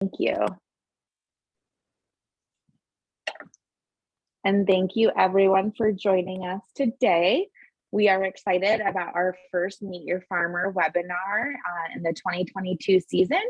Thank you. And thank you everyone for joining us today. We are excited about our first Meet Your Farmer webinar in the 2022 season.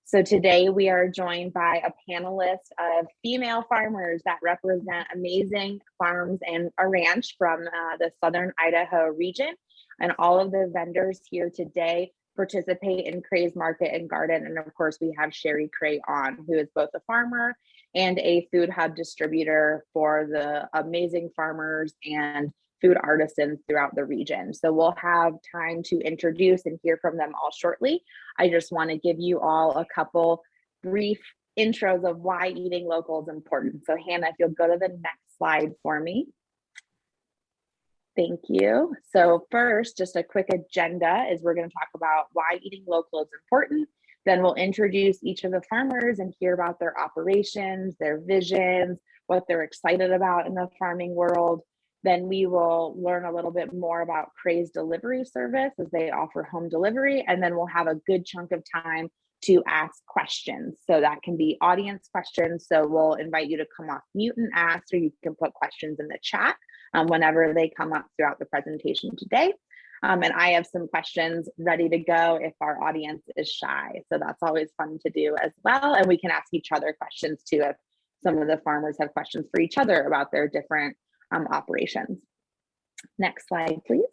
So today we are joined by a panelist of female farmers that represent amazing farms and a ranch from the Southern Idaho region. And all of the vendors here today participate in Kraay's Market and Garden. And of course, we have Sherry Kraay on, who is both a farmer and a food hub distributor for the amazing farmers and food artisans throughout the region. So we'll have time to introduce and hear from them all shortly. I just want to give you all a couple brief intros of why eating local is important. So Hannah, if you'll go to the next slide for me. Thank you. So first, just a quick agenda is we're going to talk about why eating local is important. Then we'll introduce each of the farmers and hear about their operations, their visions, what they're excited about in the farming world. Then we will learn a little bit more about Kraay's delivery service as they offer home delivery. And then we'll have a good chunk of time to ask questions. So that can be audience questions. So we'll invite you to come off mute and ask, or you can put questions in the chat whenever they come up throughout the presentation today. And I have some questions ready to go if our audience is shy. So that's always fun to do as well. And we can ask each other questions too if some of the farmers have questions for each other about their different operations. Next slide, please.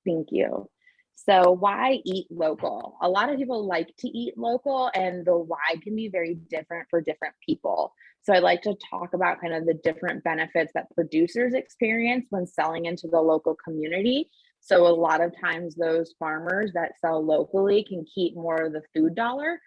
Thank you. So why eat local? A lot of people like to eat local, and the why can be very different for different people. So I'd like to talk about kind of the different benefits that producers experience when selling into the local community. So a lot of times those farmers that sell locally can keep more of the food dollar.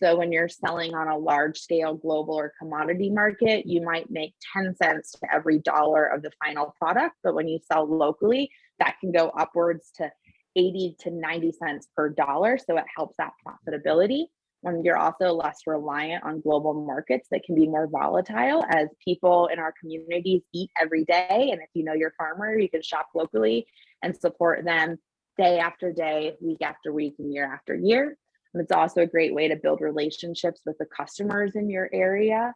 So when you're selling on a large scale global or commodity market, you might make 10 cents to every dollar of the final product. But when you sell locally, that can go upwards to 80 to 90 cents per dollar. So it helps that profitability. When you're also less reliant on global markets that can be more volatile, as people in our communities eat every day. And if you know your farmer, you can shop locally and support them day after day, week after week, and year after year. And it's also a great way to build relationships with the customers in your area.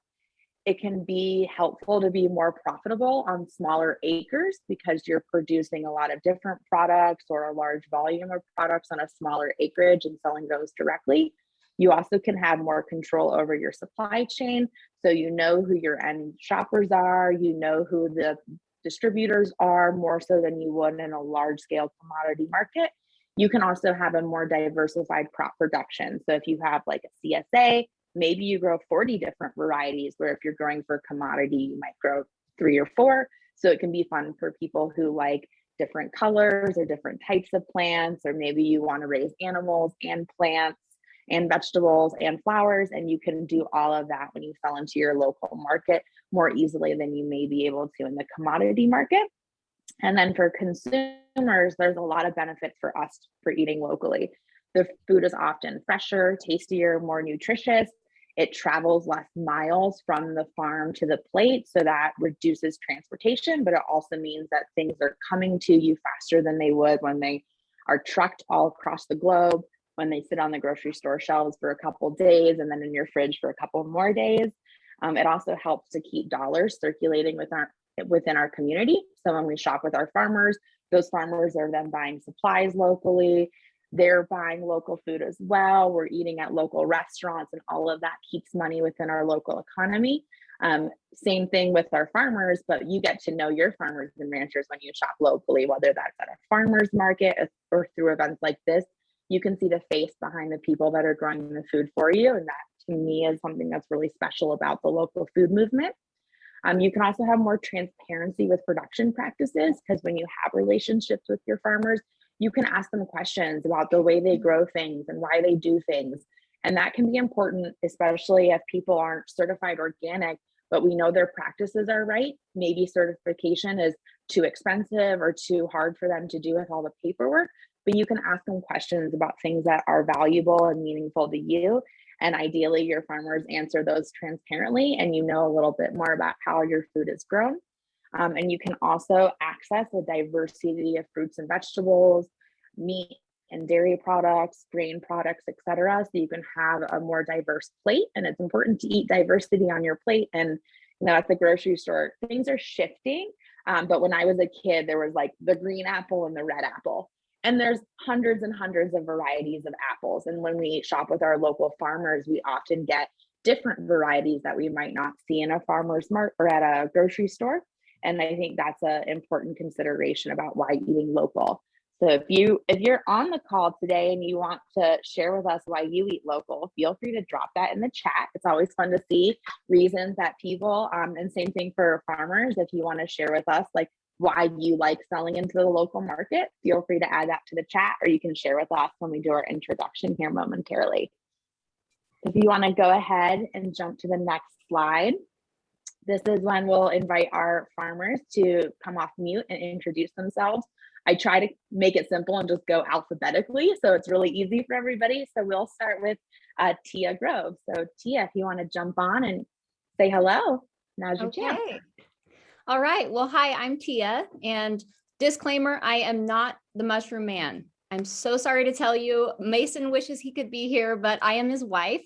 It can be helpful to be more profitable on smaller acres because you're producing a lot of different products or a large volume of products on a smaller acreage and selling those directly. You also can have more control over your supply chain. So you know who your end shoppers are, you know who the distributors are more so than you would in a large scale commodity market. You can also have a more diversified crop production. So if you have like a CSA, maybe you grow 40 different varieties, where if you're growing for commodity, you might grow 3 or 4. So it can be fun for people who like different colors or different types of plants, or maybe you want to raise animals and plants and vegetables and flowers, and you can do all of that when you sell into your local market more easily than you may be able to in the commodity market. And then for consumers, there's a lot of benefits for us for eating locally. The food is often fresher, tastier, more nutritious. It travels less miles from the farm to the plate, so that reduces transportation, but it also means that things are coming to you faster than they would when they are trucked all across the globe, when they sit on the grocery store shelves for a couple of days and then in your fridge for a couple more days. It also helps to keep dollars circulating within our community. So when we shop with our farmers, those farmers are then buying supplies locally. They're buying local food as well. We're eating at local restaurants, and all of that keeps money within our local economy. Same thing with our farmers, but you get to know your farmers and ranchers when you shop locally, whether that's at a farmer's market or through events like this. You can see the face behind the people that are growing the food for you. And that to me is something that's really special about the local food movement. You can also have more transparency with production practices, because when you have relationships with your farmers, you can ask them questions about the way they grow things and why they do things. And that can be important, especially if people aren't certified organic, but we know their practices are right. Maybe certification is too expensive or too hard for them to do with all the paperwork, but you can ask them questions about things that are valuable and meaningful to you. And ideally, your farmers answer those transparently, and you know a little bit more about how your food is grown. And you can also access a diversity of fruits and vegetables, meat, and dairy products, grain products, etc. So you can have a more diverse plate. And it's important to eat diversity on your plate. And at the grocery store, things are shifting. But when I was a kid, there was like the green apple and the red apple. And there's hundreds and hundreds of varieties of apples. And when we shop with our local farmers, we often get different varieties that we might not see in a farmer's market or at a grocery store. And I think that's an important consideration about why eating local. So if you're on the call today and you want to share with us why you eat local, feel free to drop that in the chat. It's always fun to see reasons that people, and same thing for farmers, if you want to share with us like why you like selling into the local market, feel free to add that to the chat, or you can share with us when we do our introduction here momentarily. If you want to go ahead and jump to the next slide. This is when we'll invite our farmers to come off mute and introduce themselves. I try to make it simple and just go alphabetically, so it's really easy for everybody. So we'll start with Tia Grove. So Tia, if you want to jump on and say hello, now's your chance. All right. Well, hi, I'm Tia, and disclaimer, I am not the mushroom man. I'm so sorry to tell you, Mason wishes he could be here, but I am his wife.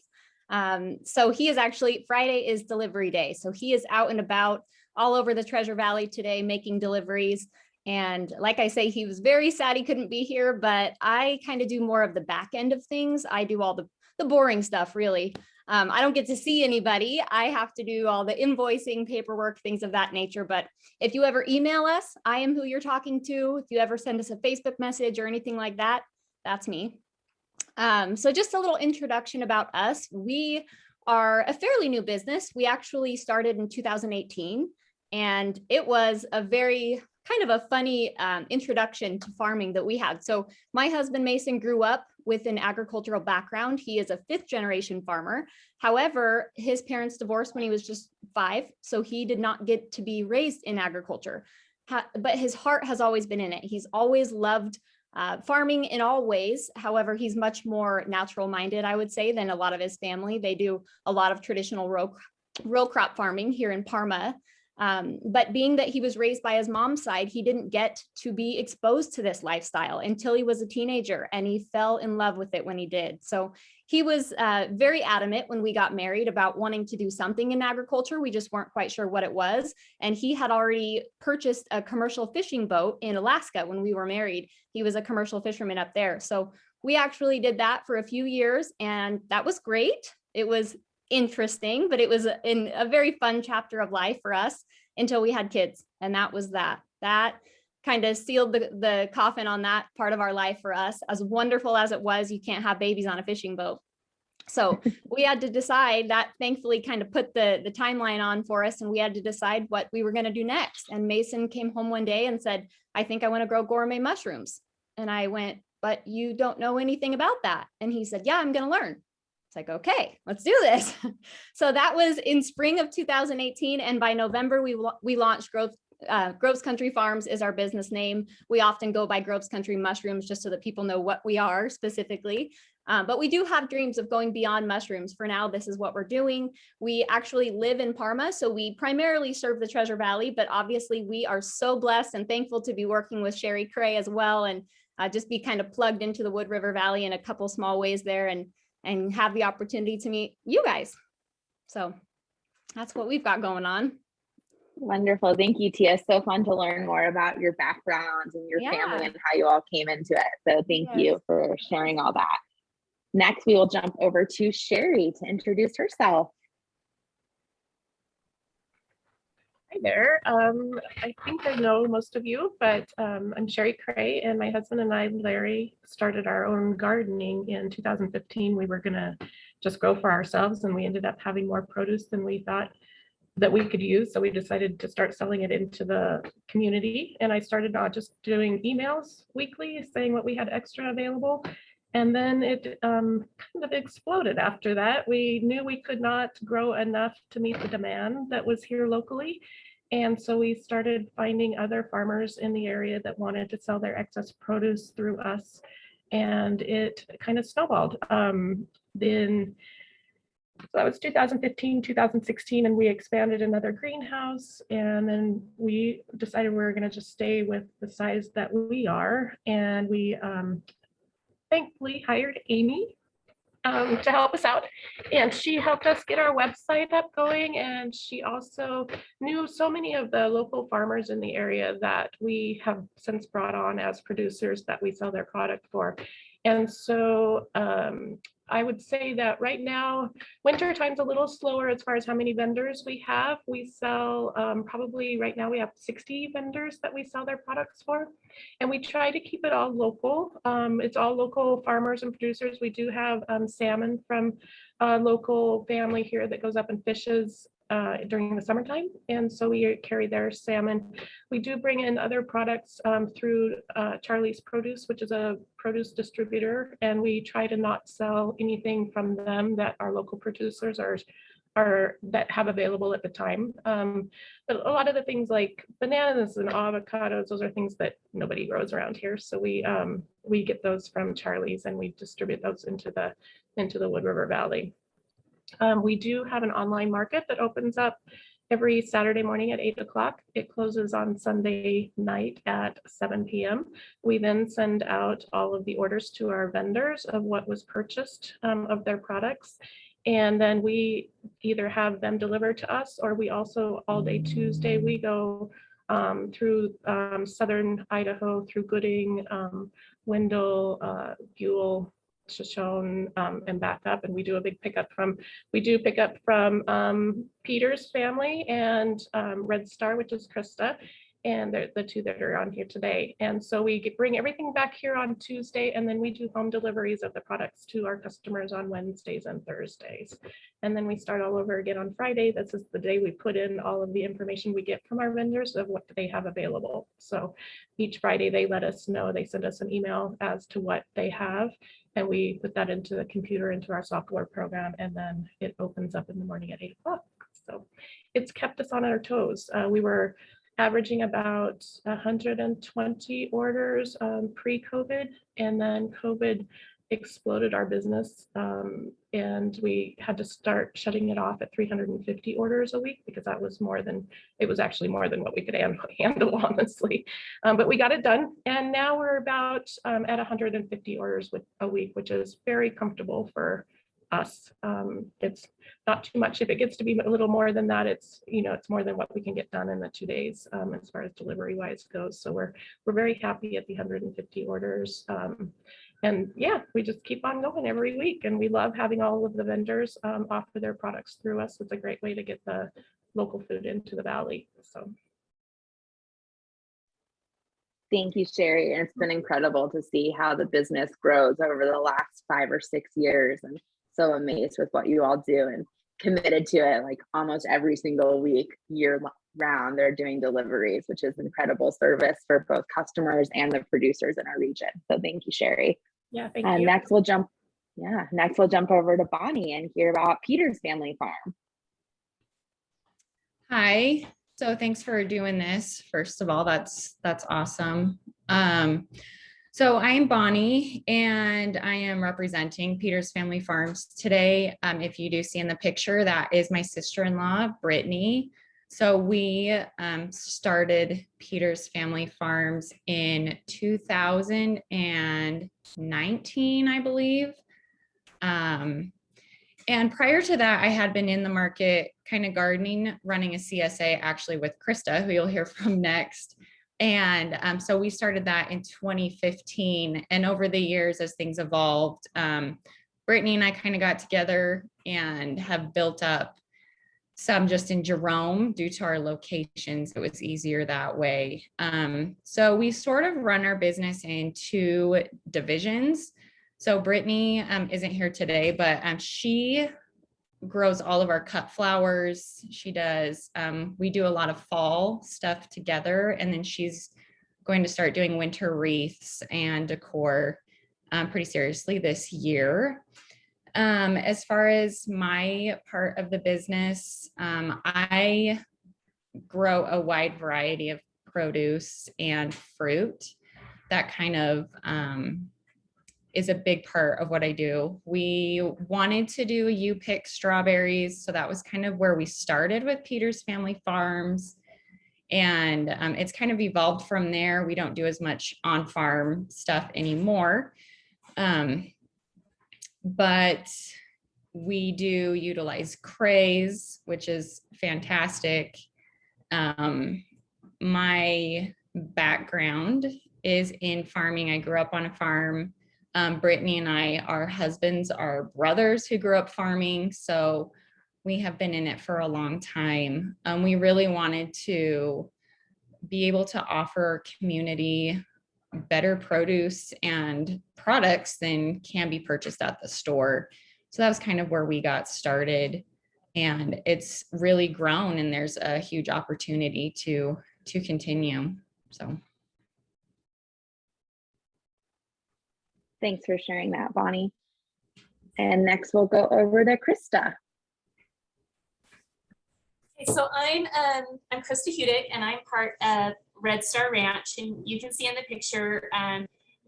So he is actually, Friday is delivery day. So he is out and about all over the Treasure Valley today making deliveries. And like I say, he was very sad he couldn't be here, but I kind of do more of the back end of things. I do all the boring stuff, really. I don't get to see anybody. I have to do all the invoicing, paperwork, things of that nature. But if you ever email us, I am who you're talking to. If you ever send us a Facebook message or anything like that, that's me. So just a little introduction about us. We are a fairly new business. We actually started in 2018, and it was a very kind of a funny introduction to farming that we had. So my husband, Mason, grew up with an agricultural background. He is a 5th generation farmer. However, his parents divorced when he was just 5, so he did not get to be raised in agriculture. But his heart has always been in it. He's always loved farming in all ways. However, he's much more natural minded, I would say, than a lot of his family. They do a lot of traditional row crop farming here in Parma. But being that he was raised by his mom's side, he didn't get to be exposed to this lifestyle until he was a teenager, and he fell in love with it when he did. So he was very adamant when we got married about wanting to do something in agriculture. We just weren't quite sure what it was. And he had already purchased a commercial fishing boat in Alaska when we were married. He was a commercial fisherman up there. So we actually did that for a few years, and that was great. It was interesting, but it was in a very fun chapter of life for us until we had kids. And that was that kind of sealed the coffin on that part of our life for us. As wonderful as it was, you can't have babies on a fishing boat. So we had to decide. That thankfully kind of put the timeline on for us, and we had to decide what we were going to do next. And Mason came home one day and said, I think I want to grow gourmet mushrooms. And I went, but you don't know anything about that. And he said, yeah, I'm going to learn. It's like, okay, let's do this. So that was in spring of 2018. And by November, we launched Groves Country Farms is our business name. We often go by Groves Country Mushrooms just so that people know what we are specifically. But we do have dreams of going beyond mushrooms. For now, this is what we're doing. We actually live in Parma, so we primarily serve the Treasure Valley, but obviously we are so blessed and thankful to be working with Sherry Kraay as well, and just be kind of plugged into the Wood River Valley in a couple small ways there, and have the opportunity to meet you guys. So that's what we've got going on. Wonderful. Thank you, Tia. So fun to learn more about your backgrounds and your family and how you all came into it. So thank you for sharing all that. Next, we will jump over to Sherry to introduce herself. Hi there. I think I know most of you, but I'm Sherry Kraay, and my husband and I, Larry, started our own gardening in 2015. We were going to just grow for ourselves, and we ended up having more produce than we thought that we could use. So we decided to start selling it into the community. And I started just doing emails weekly saying what we had extra available. And then it kind of exploded after that. We knew we could not grow enough to meet the demand that was here locally. And so we started finding other farmers in the area that wanted to sell their excess produce through us. And it kind of snowballed. So that was 2015, 2016, and we expanded another greenhouse. And then we decided we were going to just stay with the size that we are. And we thankfully hired Amy to help us out. And she helped us get our website up going. And she also knew so many of the local farmers in the area that we have since brought on as producers that we sell their product for. And so I would say that right now, winter time's a little slower as far as how many vendors we have. We sell probably right now we have 60 vendors that we sell their products for. And we try to keep it all local. It's all local farmers and producers. We do have salmon from a local family here that goes up and fishes during the summertime. And so we carry their salmon. We do bring in other products through Charlie's Produce, which is a produce distributor. And we try to not sell anything from them that our local producers are that have available at the time. But a lot of the things like bananas and avocados, those are things that nobody grows around here. So we get those from Charlie's and we distribute those into the Wood River Valley. We do have an online market that opens up every Saturday morning at 8 o'clock. It closes on Sunday night at 7 p.m. We then send out all of the orders to our vendors of what was purchased of their products. And then we either have them delivered to us, or we also all day Tuesday, we go through southern Idaho, through Gooding, Wendell, Buell, Shoshone, and back up. And we do a big pickup from Peter's family and Red Star, which is Krista. And they're the two that are on here today. And so we bring everything back here on Tuesday, and then we do home deliveries of the products to our customers on Wednesdays and Thursdays. And then we start all over again on Friday. This is the day we put in all of the information we get from our vendors of what they have available. So each Friday they let us know, they send us an email as to what they have. And we put that into the computer, into our software program, and then it opens up in the morning at 8 o'clock. So it's kept us on our toes. We were averaging about 120 orders pre-COVID, and then COVID exploded our business, and we had to start shutting it off at 350 orders a week because that was it was actually more than what we could handle, honestly. But we got it done, and now we're about at 150 orders a week, which is very comfortable for us. It's not too much. If it gets to be a little more than that, it's more than what we can get done in the 2 days as far as delivery wise goes. So we're very happy at the 150 orders. And yeah, we just keep on going every week, and we love having all of the vendors offer their products through us. It's a great way to get the local food into the valley. So thank you, Sherry. And it's been incredible to see how the business grows over the last 5 or 6 years. And so amazed with what you all do and committed to it. Like almost every single week, year round, they're doing deliveries, which is incredible service for both customers and the producers in our region. So thank you, Sherry. yeah, thank you. Next we'll jump over to Bonnie and hear about Peter's family farm. Hi. So thanks for doing this. First of all, that's awesome. So I'm Bonnie, and I am representing Peter's Family Farms today. If you do see in the picture, that is my sister-in-law, Brittany. So we started Peter's Family Farms in 2019, I believe. And prior to that, I had been in the market kind of gardening, running a CSA actually with Krista, who you'll hear from next. And so we started that in 2015. And over the years, as things evolved, Brittany and I kind of got together and have built up some just in Jerome due to our locations. It was easier that way. So we sort of run our business in 2 divisions. So Brittany isn't here today, but she grows all of our cut flowers. She does, we do a lot of fall stuff together, and then she's going to start doing winter wreaths and decor pretty seriously this year. As far as my part of the business, I grow a wide variety of produce and fruit. That kind of is a big part of what I do. We wanted to do you-pick strawberries, so that was kind of where we started with Peter's Family Farms. And it's kind of evolved from there. We don't do as much on-farm stuff anymore. But we do utilize Krays, which is fantastic. My background is in farming. I grew up on a farm. Brittany and I, our husbands are brothers who grew up farming. So we have been in it for a long time. We really wanted to be able to offer our community better produce and products than can be purchased at the store. So that was kind of where we got started. And it's really grown, and there's a huge opportunity to continue. So Thanks for sharing that, Bonnie. And next we'll go over to Krista. Okay, so I'm Krista Hudick, and I'm part of Red Star Ranch. And you can see in the picture,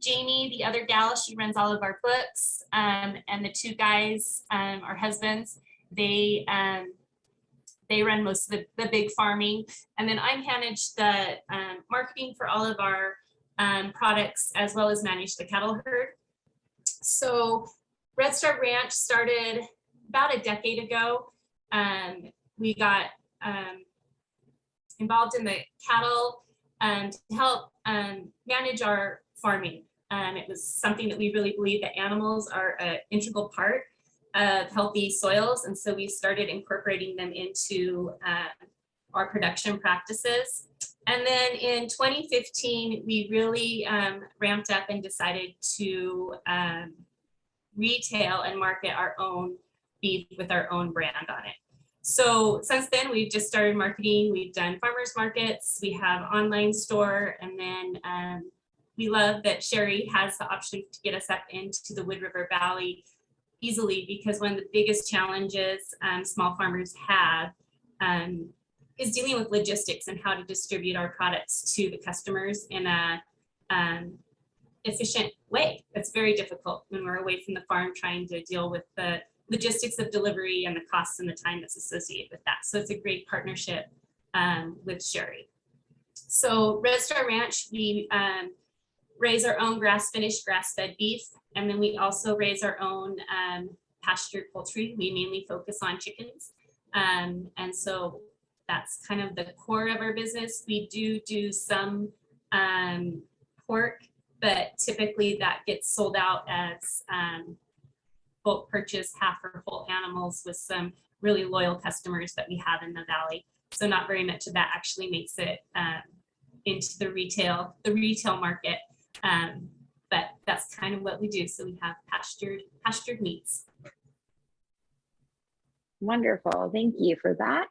Jamie, the other gal, she runs all of our books, and the two guys, our husbands, they run most of the big farming. And then I manage the marketing for all of our products, as well as manage the cattle herd. So Red Star Ranch started about a decade ago. We got involved in the cattle to help manage our farming. It was something that we really believe that animals are an integral part of healthy soils. And so we started incorporating them into our production practices. And then in 2015, we really ramped up and decided to retail and market our own beef with our own brand on it. So since then, we've just started marketing. We've done farmers markets, we have online store, and then we love that Sherry has the option to get us up into the Wood River Valley easily, because one of the biggest challenges small farmers have is dealing with logistics and how to distribute our products to the customers in a efficient way. It's very difficult when we're away from the farm trying to deal with the logistics of delivery and the costs and the time that's associated with that. So it's a great partnership with Sherry. So Red Star Ranch, we raise our own grass-finished, grass-fed beef, and then we also raise our own pastured poultry. We mainly focus on chickens. And so that's kind of the core of our business. We do some pork, but typically that gets sold out as bulk purchase, half or whole animals, with some really loyal customers that we have in the valley. So not very much of that actually makes it into the retail market. But that's kind of what we do. So we have pastured meats. Wonderful, thank you for that.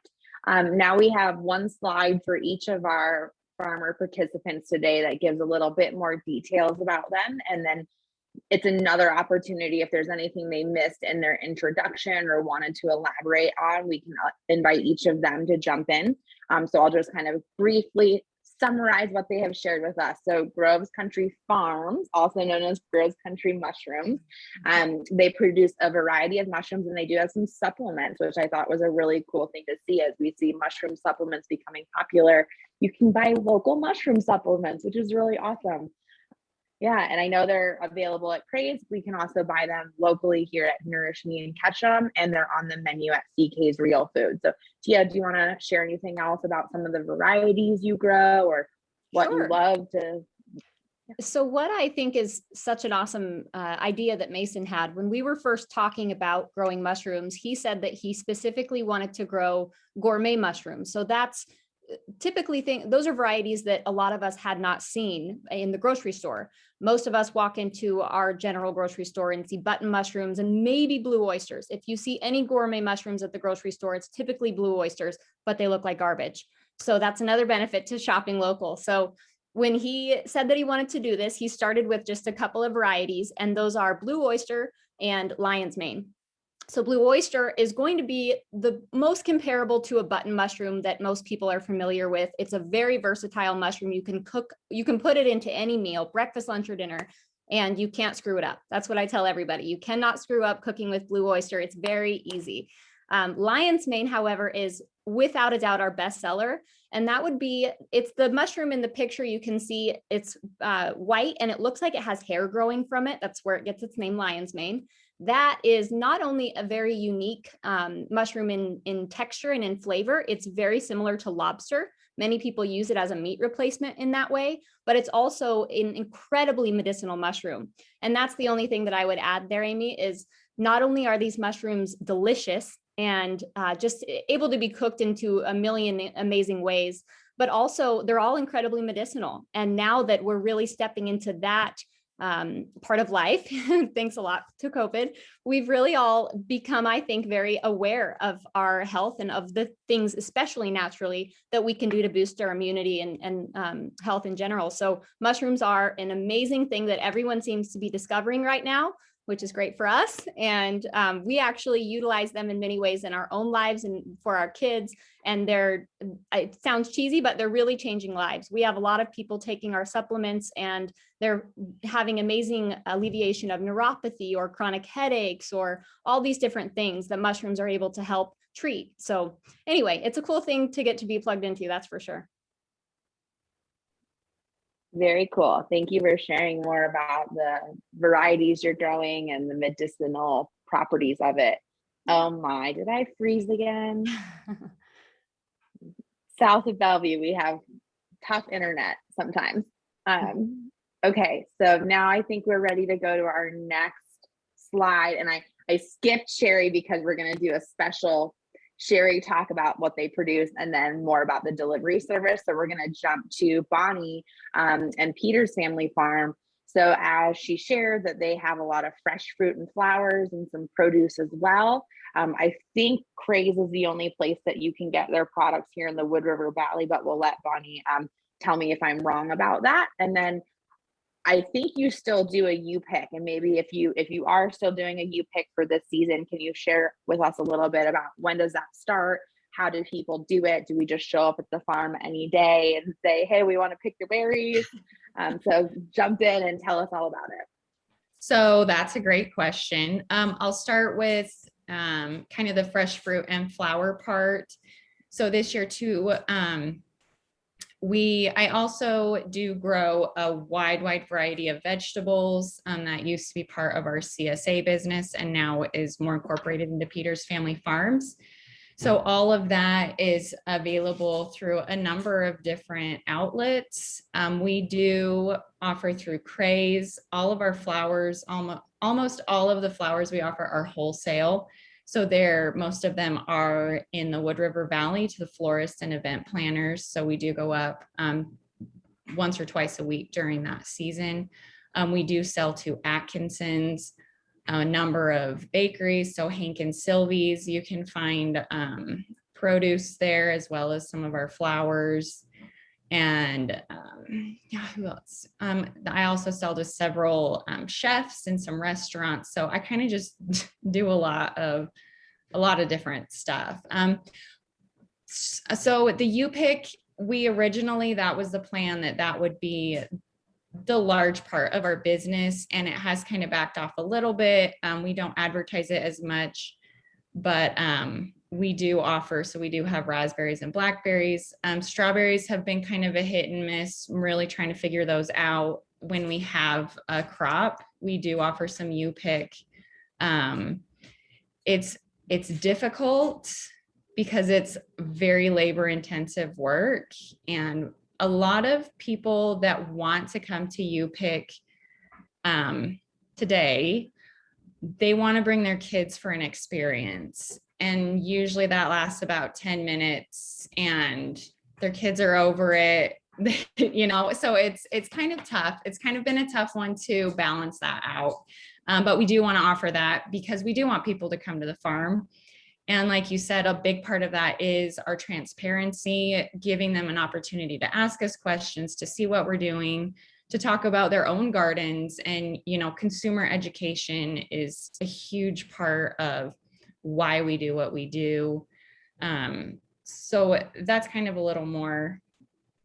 Now we have one slide for each of our farmer participants today that gives a little bit more details about them, and then it's another opportunity if there's anything they missed in their introduction or wanted to elaborate on, we can invite each of them to jump in. So I'll just kind of briefly summarize what they have shared with us. So Groves Country Farms, also known as Groves Country Mushrooms, they produce a variety of mushrooms, and they do have some supplements, which I thought was a really cool thing to see as we see mushroom supplements becoming popular. You can buy local mushroom supplements, which is really awesome. Yeah, and I know they're available at Kraay's. We can also buy them locally here at Nourish Me and Ketchum, and they're on the menu at CK's Real Food. So Tia, do you want to share anything else about some of the varieties you grow or what you love to? So what I think is such an awesome idea that Mason had, when we were first talking about growing mushrooms, he said that he specifically wanted to grow gourmet mushrooms. So that's typically those are varieties that a lot of us had not seen in the grocery store. Most of us walk into our general grocery store and see button mushrooms and maybe blue oysters. If you see any gourmet mushrooms at the grocery store, it's typically blue oysters, but they look like garbage. So that's another benefit to shopping local. So when he said that he wanted to do this, he started with just a couple of varieties, and those are blue oyster and lion's mane. So blue oyster is going to be the most comparable to a button mushroom that most people are familiar with. It's a very versatile mushroom. You can put it into any meal, breakfast, lunch, or dinner, and you can't screw it up. That's what I tell everybody. You cannot screw up cooking with blue oyster. It's very easy. Lion's mane, however, is without a doubt our bestseller. And that would be, it's the mushroom in the picture. You can see it's white and it looks like it has hair growing from it. That's where it gets its name, lion's mane. That is not only a very unique mushroom in texture and in flavor, it's very similar to lobster. Many people use it as a meat replacement in that way, but it's also an incredibly medicinal mushroom. And that's the only thing that I would add there, Amy, is not only are these mushrooms delicious and just able to be cooked into a million amazing ways, but also they're all incredibly medicinal. And now that we're really stepping into that part of life, thanks a lot to COVID, we've really all become, I think, very aware of our health and of the things, especially naturally, that we can do to boost our immunity and health in general. So mushrooms are an amazing thing that everyone seems to be discovering right now, which is great for us. And we actually utilize them in many ways in our own lives and for our kids. And it sounds cheesy, but they're really changing lives. We have a lot of people taking our supplements and they're having amazing alleviation of neuropathy or chronic headaches or all these different things that mushrooms are able to help treat. So anyway, it's a cool thing to get to be plugged into, that's for sure. Very cool. Thank you for sharing more about the varieties you're growing and the medicinal properties of it. Oh my, did I freeze again? South of Bellevue, we have tough internet sometimes. Okay, so now I think we're ready to go to our next slide. And I skipped Sherry because we're going to do a special Sherry talk about what they produce and then more about the delivery service. So we're going to jump to Bonnie and Peter's family farm. So as she shared that they have a lot of fresh fruit and flowers and some produce as well. I think Kray's is the only place that you can get their products here in the Wood River Valley, but we'll let Bonnie tell me if I'm wrong about that. And then I think you still do a U-Pick, and maybe if you are still doing a U-Pick for this season, can you share with us a little bit about when does that start? How do people do it? Do we just show up at the farm any day and say, hey, we want to pick your berries? So jump in and tell us all about it. So that's a great question. I'll start with kind of the fresh fruit and flower part. So this year too, I also do grow a wide variety of vegetables that used to be part of our CSA business and now is more incorporated into Peter's Family Farms. So all of that is available through a number of different outlets. We do offer through Kraay's. All of our flowers, almost all of the flowers we offer are wholesale. So most of them are in the Wood River Valley to the florists and event planners. So we do go up once or twice a week during that season. We do sell to Atkinson's, a number of bakeries. So Hank and Sylvie's, you can find produce there as well as some of our flowers. And who else? I also sell to several chefs and some restaurants. So I kind of just do a lot of different stuff. So the U-Pick, that was the plan that would be the large part of our business, and it has kind of backed off a little bit. We don't advertise it as much, but we do offer, so we do have raspberries and blackberries. Strawberries have been kind of a hit and miss. I'm really trying to figure those out. When we have a crop, we do offer some U-Pick. It's difficult because it's very labor intensive work, and a lot of people that want to come to U-Pick today, they want to bring their kids for an experience. And usually that lasts about 10 minutes and their kids are over it, so it's kind of tough. It's kind of been a tough one to balance that out. But we do want to offer that because we do want people to come to the farm. And like you said, a big part of that is our transparency, giving them an opportunity to ask us questions, to see what we're doing, to talk about their own gardens. And, consumer education is a huge part of why we do what we do. So that's kind of a little more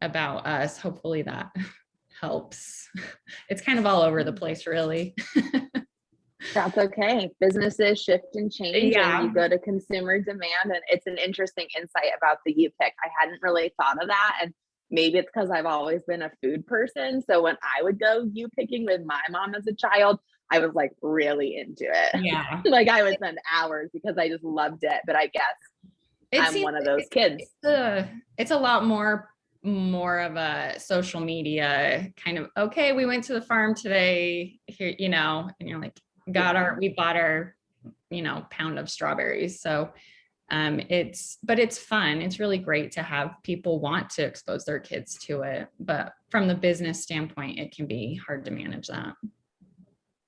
about us. Hopefully that helps. It's kind of all over the place, really. That's okay. Businesses shift and change, Yeah. and you go to consumer demand. And it's an interesting insight about the U pick. I hadn't really thought of that. And maybe it's because I've always been a food person. So when I would go U picking with my mom as a child, I was like really into it. Yeah. Like I would spend hours because I just loved it. But I guess I'm one of those kids. It's a lot more of a social media kind of, okay, we went to the farm today here, you know, and you're like, we bought our, you know, pound of strawberries. So but it's fun. It's really great to have people want to expose their kids to it. But from the business standpoint, it can be hard to manage that.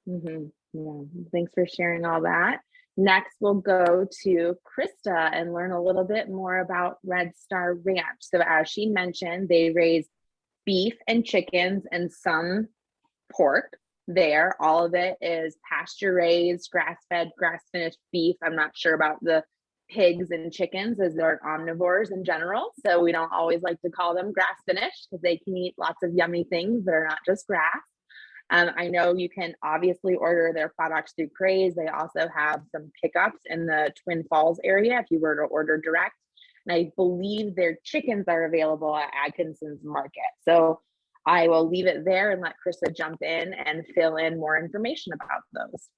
Mm-hmm. Yeah. Thanks for sharing all that. Next, we'll go to Krista and learn a little bit more about Red Star Ranch. So as she mentioned, they raise beef and chickens and some pork there. All of it is pasture raised, grass-fed, grass-finished beef. I'm not sure about the pigs and chickens as they're omnivores in general. So we don't always like to call them grass-finished because they can eat lots of yummy things that are not just grass. I know you can obviously order their products through Kraay. They also have some pickups in the Twin Falls area if you were to order direct. And I believe their chickens are available at Atkinson's Market. So I will leave it there and let Krista jump in and fill in more information about those.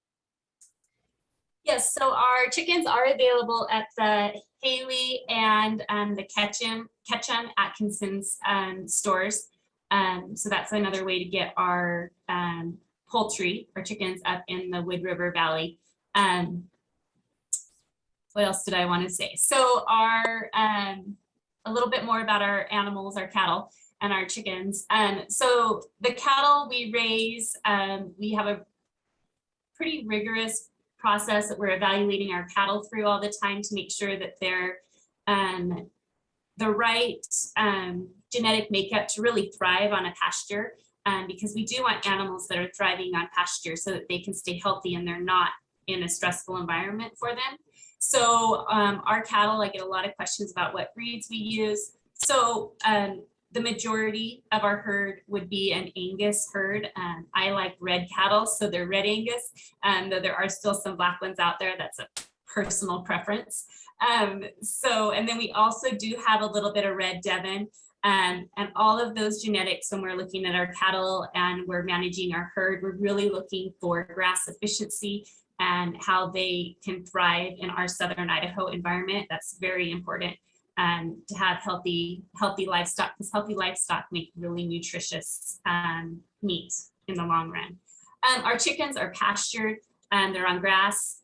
Yes, so our chickens are available at the Haley and the Ketchum Atkinson's stores. So that's another way to get our poultry, our chickens up in the Wood River Valley. What else did I want to say? So our a little bit more about our animals, our cattle and our chickens. So the cattle we raise, we have a pretty rigorous process that we're evaluating our cattle through all the time to make sure that they're the right genetic makeup to really thrive on a pasture, because we do want animals that are thriving on pasture so that they can stay healthy and they're not in a stressful environment for them. So our cattle, I get a lot of questions about what breeds we use. So the majority of our herd would be an Angus herd. I like red cattle, so they're red Angus, though there are still some black ones out there. That's a personal preference. And then we also do have a little bit of red Devon, and all of those genetics, when we're looking at our cattle and we're managing our herd, we're really looking for grass efficiency and how they can thrive in our Southern Idaho environment. That's very important to have healthy livestock, because healthy livestock make really nutritious meat in the long run. Our chickens are pastured and they're on grass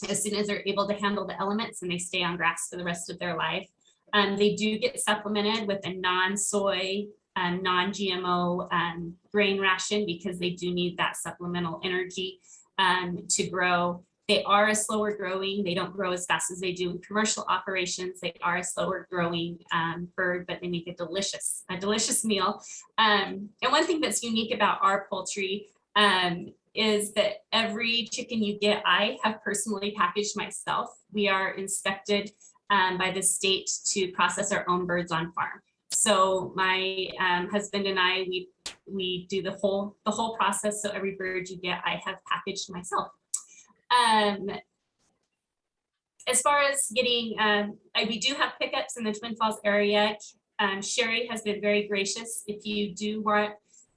as soon as they're able to handle the elements, and they stay on grass for the rest of their life. They do get supplemented with a non-soy, non-GMO grain ration because they do need that supplemental energy to grow. They are a slower growing. They don't grow as fast as they do in commercial operations. They are a slower growing bird, but they make a delicious meal. And one thing that's unique about our poultry is that every chicken you get, I have personally packaged myself. We are inspected by the state to process our own birds on farm. So my husband and I, we do the whole process. So every bird you get, I have packaged myself. As far as getting, we do have pickups in the Twin Falls area. Sherry has been very gracious. If you do want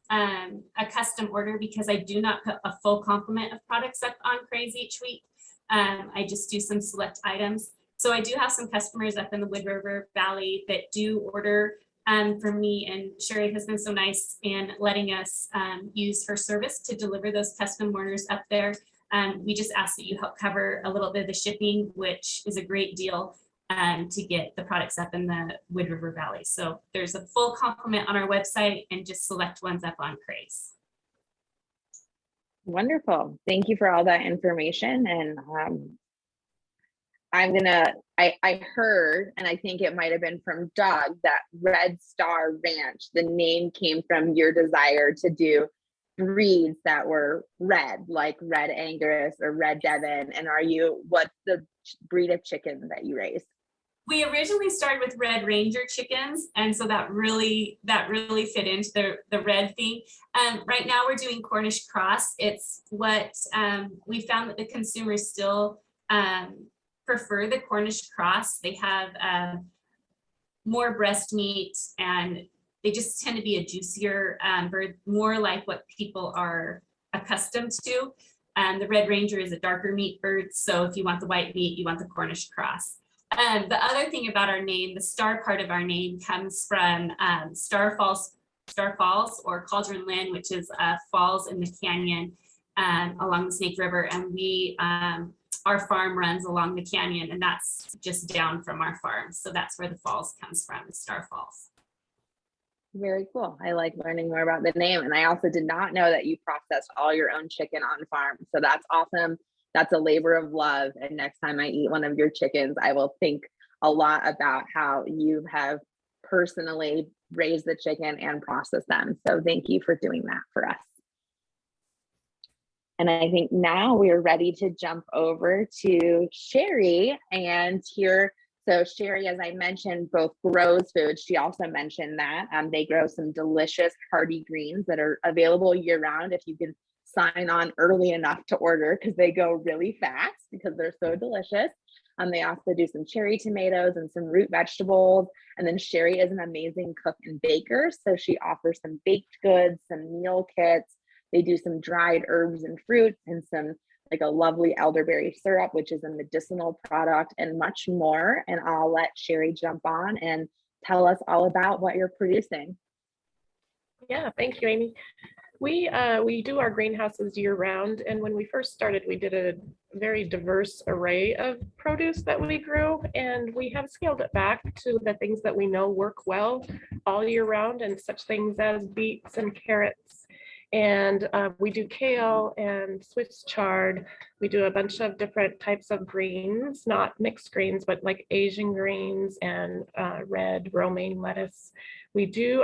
a custom order, because I do not put a full complement of products up on Kraay each week. I just do some select items. So I do have some customers up in the Wood River Valley that do order from me, and Sherry has been so nice in letting us use her service to deliver those custom orders up there. We just ask that you help cover a little bit of the shipping, which is a great deal to get the products up in the Wood River Valley. So there's a full complement on our website and just select ones up on Kraay. Wonderful. Thank you for all that information. And I heard, and I think it might have been from Doug, that Red Star Ranch, the name came from your desire to do breeds that were red, like red Angus or red Devon. And what's the breed of chicken that you raise? We originally started with Red Ranger chickens, and so that really fit into the red theme. Right now we're doing Cornish cross. It's what we found that the consumers still prefer the Cornish cross. They have more breast meat, and they just tend to be a juicier bird, more like what people are accustomed to. The Red Ranger is a darker meat bird, so if you want the white meat, you want the Cornish cross. The other thing about our name, the star part of our name comes from Star Falls or Cauldron Lynn, which is falls in the canyon along the Snake River. And our farm runs along the canyon, and that's just down from our farm. So that's where the falls comes from, the Star Falls. Very cool. I like learning more about the name. And I also did not know that you processed all your own chicken on farm. So that's awesome. That's a labor of love. And next time I eat one of your chickens, I will think a lot about how you have personally raised the chicken and processed them. So thank you for doing that for us. And I think now we're ready to jump over to Sherry and hear. So Sherry, as I mentioned, both grows food. She also mentioned that they grow some delicious hardy greens that are available year round if you can sign on early enough to order, because they go really fast because they're so delicious. They also do some cherry tomatoes and some root vegetables. And then Sherry is an amazing cook and baker. So she offers some baked goods, some meal kits. They do some dried herbs and fruits and some like a lovely elderberry syrup, which is a medicinal product, and much more. And I'll let Sherry jump on and tell us all about what you're producing. Yeah, thank you, Amy. We do our greenhouses year round, and when we first started, we did a very diverse array of produce that we grew, and we have scaled it back to the things that we know work well all year round, and such things as beets and carrots. And we do kale and Swiss chard. We do a bunch of different types of greens, not mixed greens, but like Asian greens and red romaine lettuce. We do,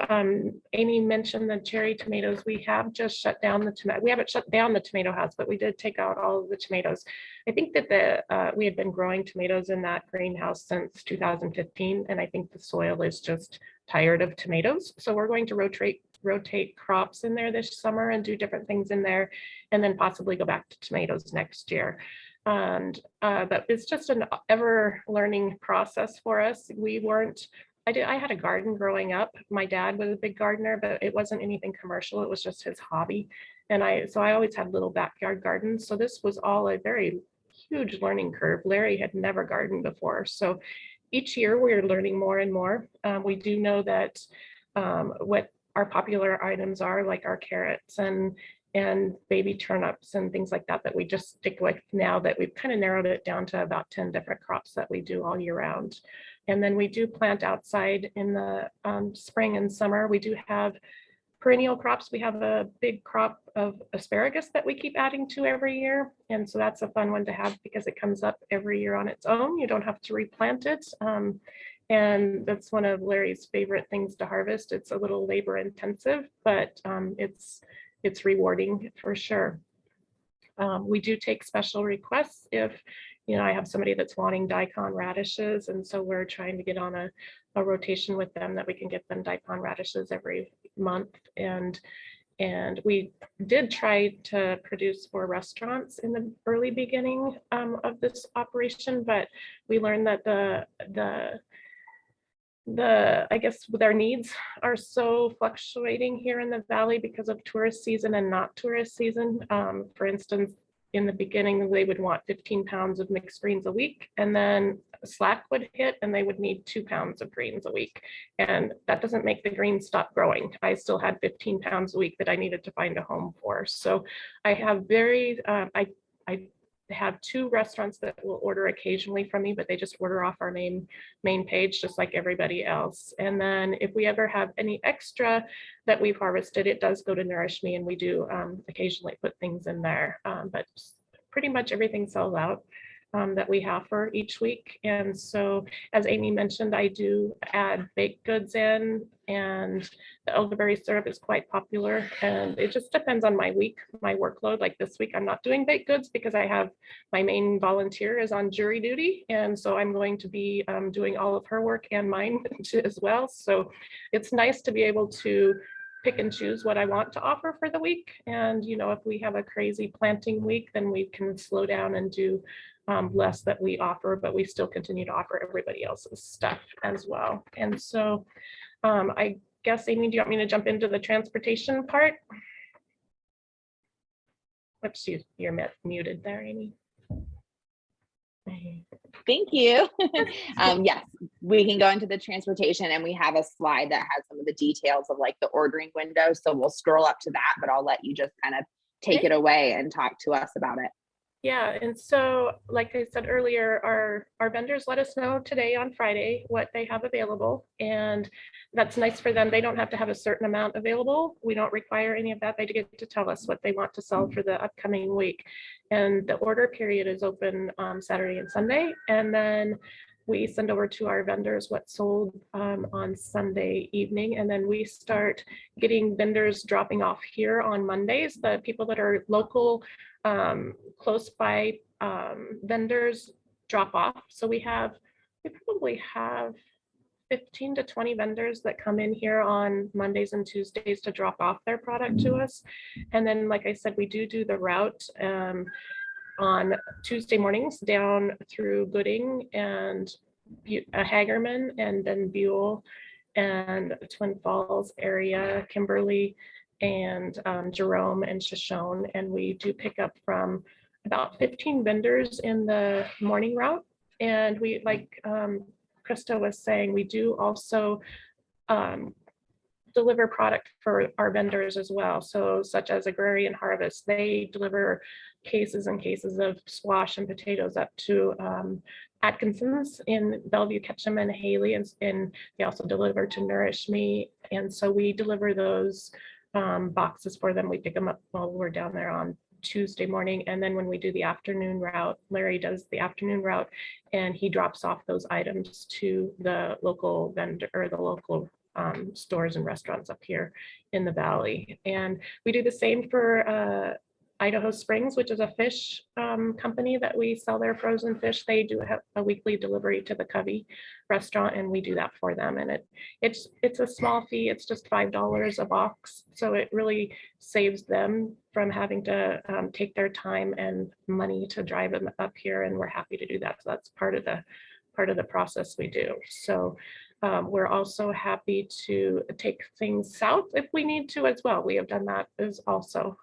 Amy mentioned the cherry tomatoes. We have just shut down the tomato. We haven't shut down the tomato house, but we did take out all of the tomatoes. I think that we had been growing tomatoes in that greenhouse since 2015. And I think the soil is just tired of tomatoes. So we're going to rotate crops in there this summer and do different things in there, and then possibly go back to tomatoes next year. And but it's just an ever learning process for us. I had a garden growing up. My dad was a big gardener, but it wasn't anything commercial. It was just his hobby. And so I always had little backyard gardens. So this was all a very huge learning curve. Larry had never gardened before. So each year we're learning more and more. We do know that what our popular items are, like our carrots and baby turnips and things like that, that we just stick with now that we've kind of narrowed it down to about 10 different crops that we do all year round. And then we do plant outside in the spring and summer. We do have perennial crops. We have a big crop of asparagus that we keep adding to every year. And so that's a fun one to have because it comes up every year on its own. You don't have to replant it. And that's one of Larry's favorite things to harvest. It's a little labor intensive, but it's rewarding for sure. We do take special requests if, I have somebody that's wanting daikon radishes, and so we're trying to get on a rotation with them that we can get them daikon radishes every month. And we did try to produce for restaurants in the early beginning of this operation, but we learned that I guess their needs are so fluctuating here in the valley because of tourist season and not tourist season. For instance, in the beginning, they would want 15 pounds of mixed greens a week, and then slack would hit and they would need 2 pounds of greens a week. And that doesn't make the greens stop growing. I still had 15 pounds a week that I needed to find a home for. So I have I have 2 restaurants that will order occasionally from me, but they just order off our main page, just like everybody else. And then if we ever have any extra that we've harvested, it does go to Nourish Me, and we do occasionally put things in there. But pretty much everything sells out. that we have for each week. And so, as Amy mentioned, I do add baked goods in, and the elderberry syrup is quite popular. And it just depends on my week, my workload. Like this week, I'm not doing baked goods because I have my main volunteer is on jury duty. And so I'm going to be doing all of her work and mine as well. So it's nice to be able to pick and choose what I want to offer for the week. And, you know, if we have a crazy planting week, then we can slow down and do less that we offer, but we still continue to offer everybody else's stuff as well. And so I guess, Amy, do you want me to jump into the transportation part? Whoops, you're muted there, Amy. Thank you. Yes, we can go into the transportation, and we have a slide that has some of the details of like the ordering window. So we'll scroll up to that, but I'll let you just kind of take it away and talk to us about it. Yeah, and so like I said earlier, our vendors let us know today on Friday what they have available, and that's nice for them. They don't have to have a certain amount available. We don't require any of that. They get to tell us what they want to sell for the upcoming week. And the order period is open Saturday and Sunday, and then we send over to our vendors what sold on Sunday evening, and then we start getting vendors dropping off here on Mondays. The people that are local, close by vendors drop off. So we probably have 15 to 20 vendors that come in here on Mondays and Tuesdays to drop off their product to us. And then, like I said, we do the route on Tuesday mornings down through Gooding and Hagerman, and then Buell and Twin Falls area, Kimberly, and Jerome and Shoshone. And we do pick up from about 15 vendors in the morning route. And we, like Krista was saying, we do also deliver product for our vendors as well. So such as Agrarian Harvest, they deliver cases and cases of squash and potatoes up to Atkinson's in Bellevue, Ketchum, and Haley, and they also deliver to Nourish Me. And so we deliver those boxes for them. We pick them up while we're down there on Tuesday morning. And then when we do the afternoon route, Larry does the afternoon route, and he drops off those items to the local vendor or the local stores and restaurants up here in the valley. And we do the same for Idaho Springs, which is a fish company that we sell their frozen fish. They do have a weekly delivery to the Covey restaurant, and we do that for them. And it's a small fee. It's just $5 a box. So it really saves them from having to take their time and money to drive them up here. And we're happy to do that. So that's part of the process we do. So we're also happy to take things south if we need to as well. We have done that as also.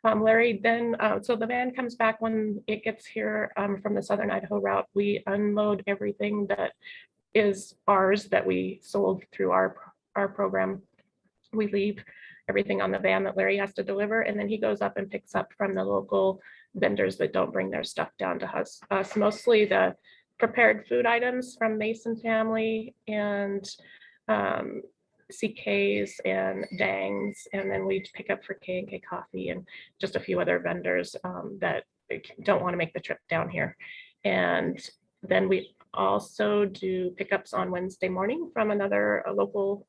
Larry, then, so the van comes back when it gets here from the Southern Idaho route. We unload everything that is ours that we sold through our program. We leave everything on the van that Larry has to deliver, and then he goes up and picks up from the local vendors that don't bring their stuff down to us. Mostly the prepared food items from Mason Family and CK's and Dang's, and then we pick up for K&K Coffee and just a few other vendors that don't want to make the trip down here. And then we also do pickups on Wednesday morning from another local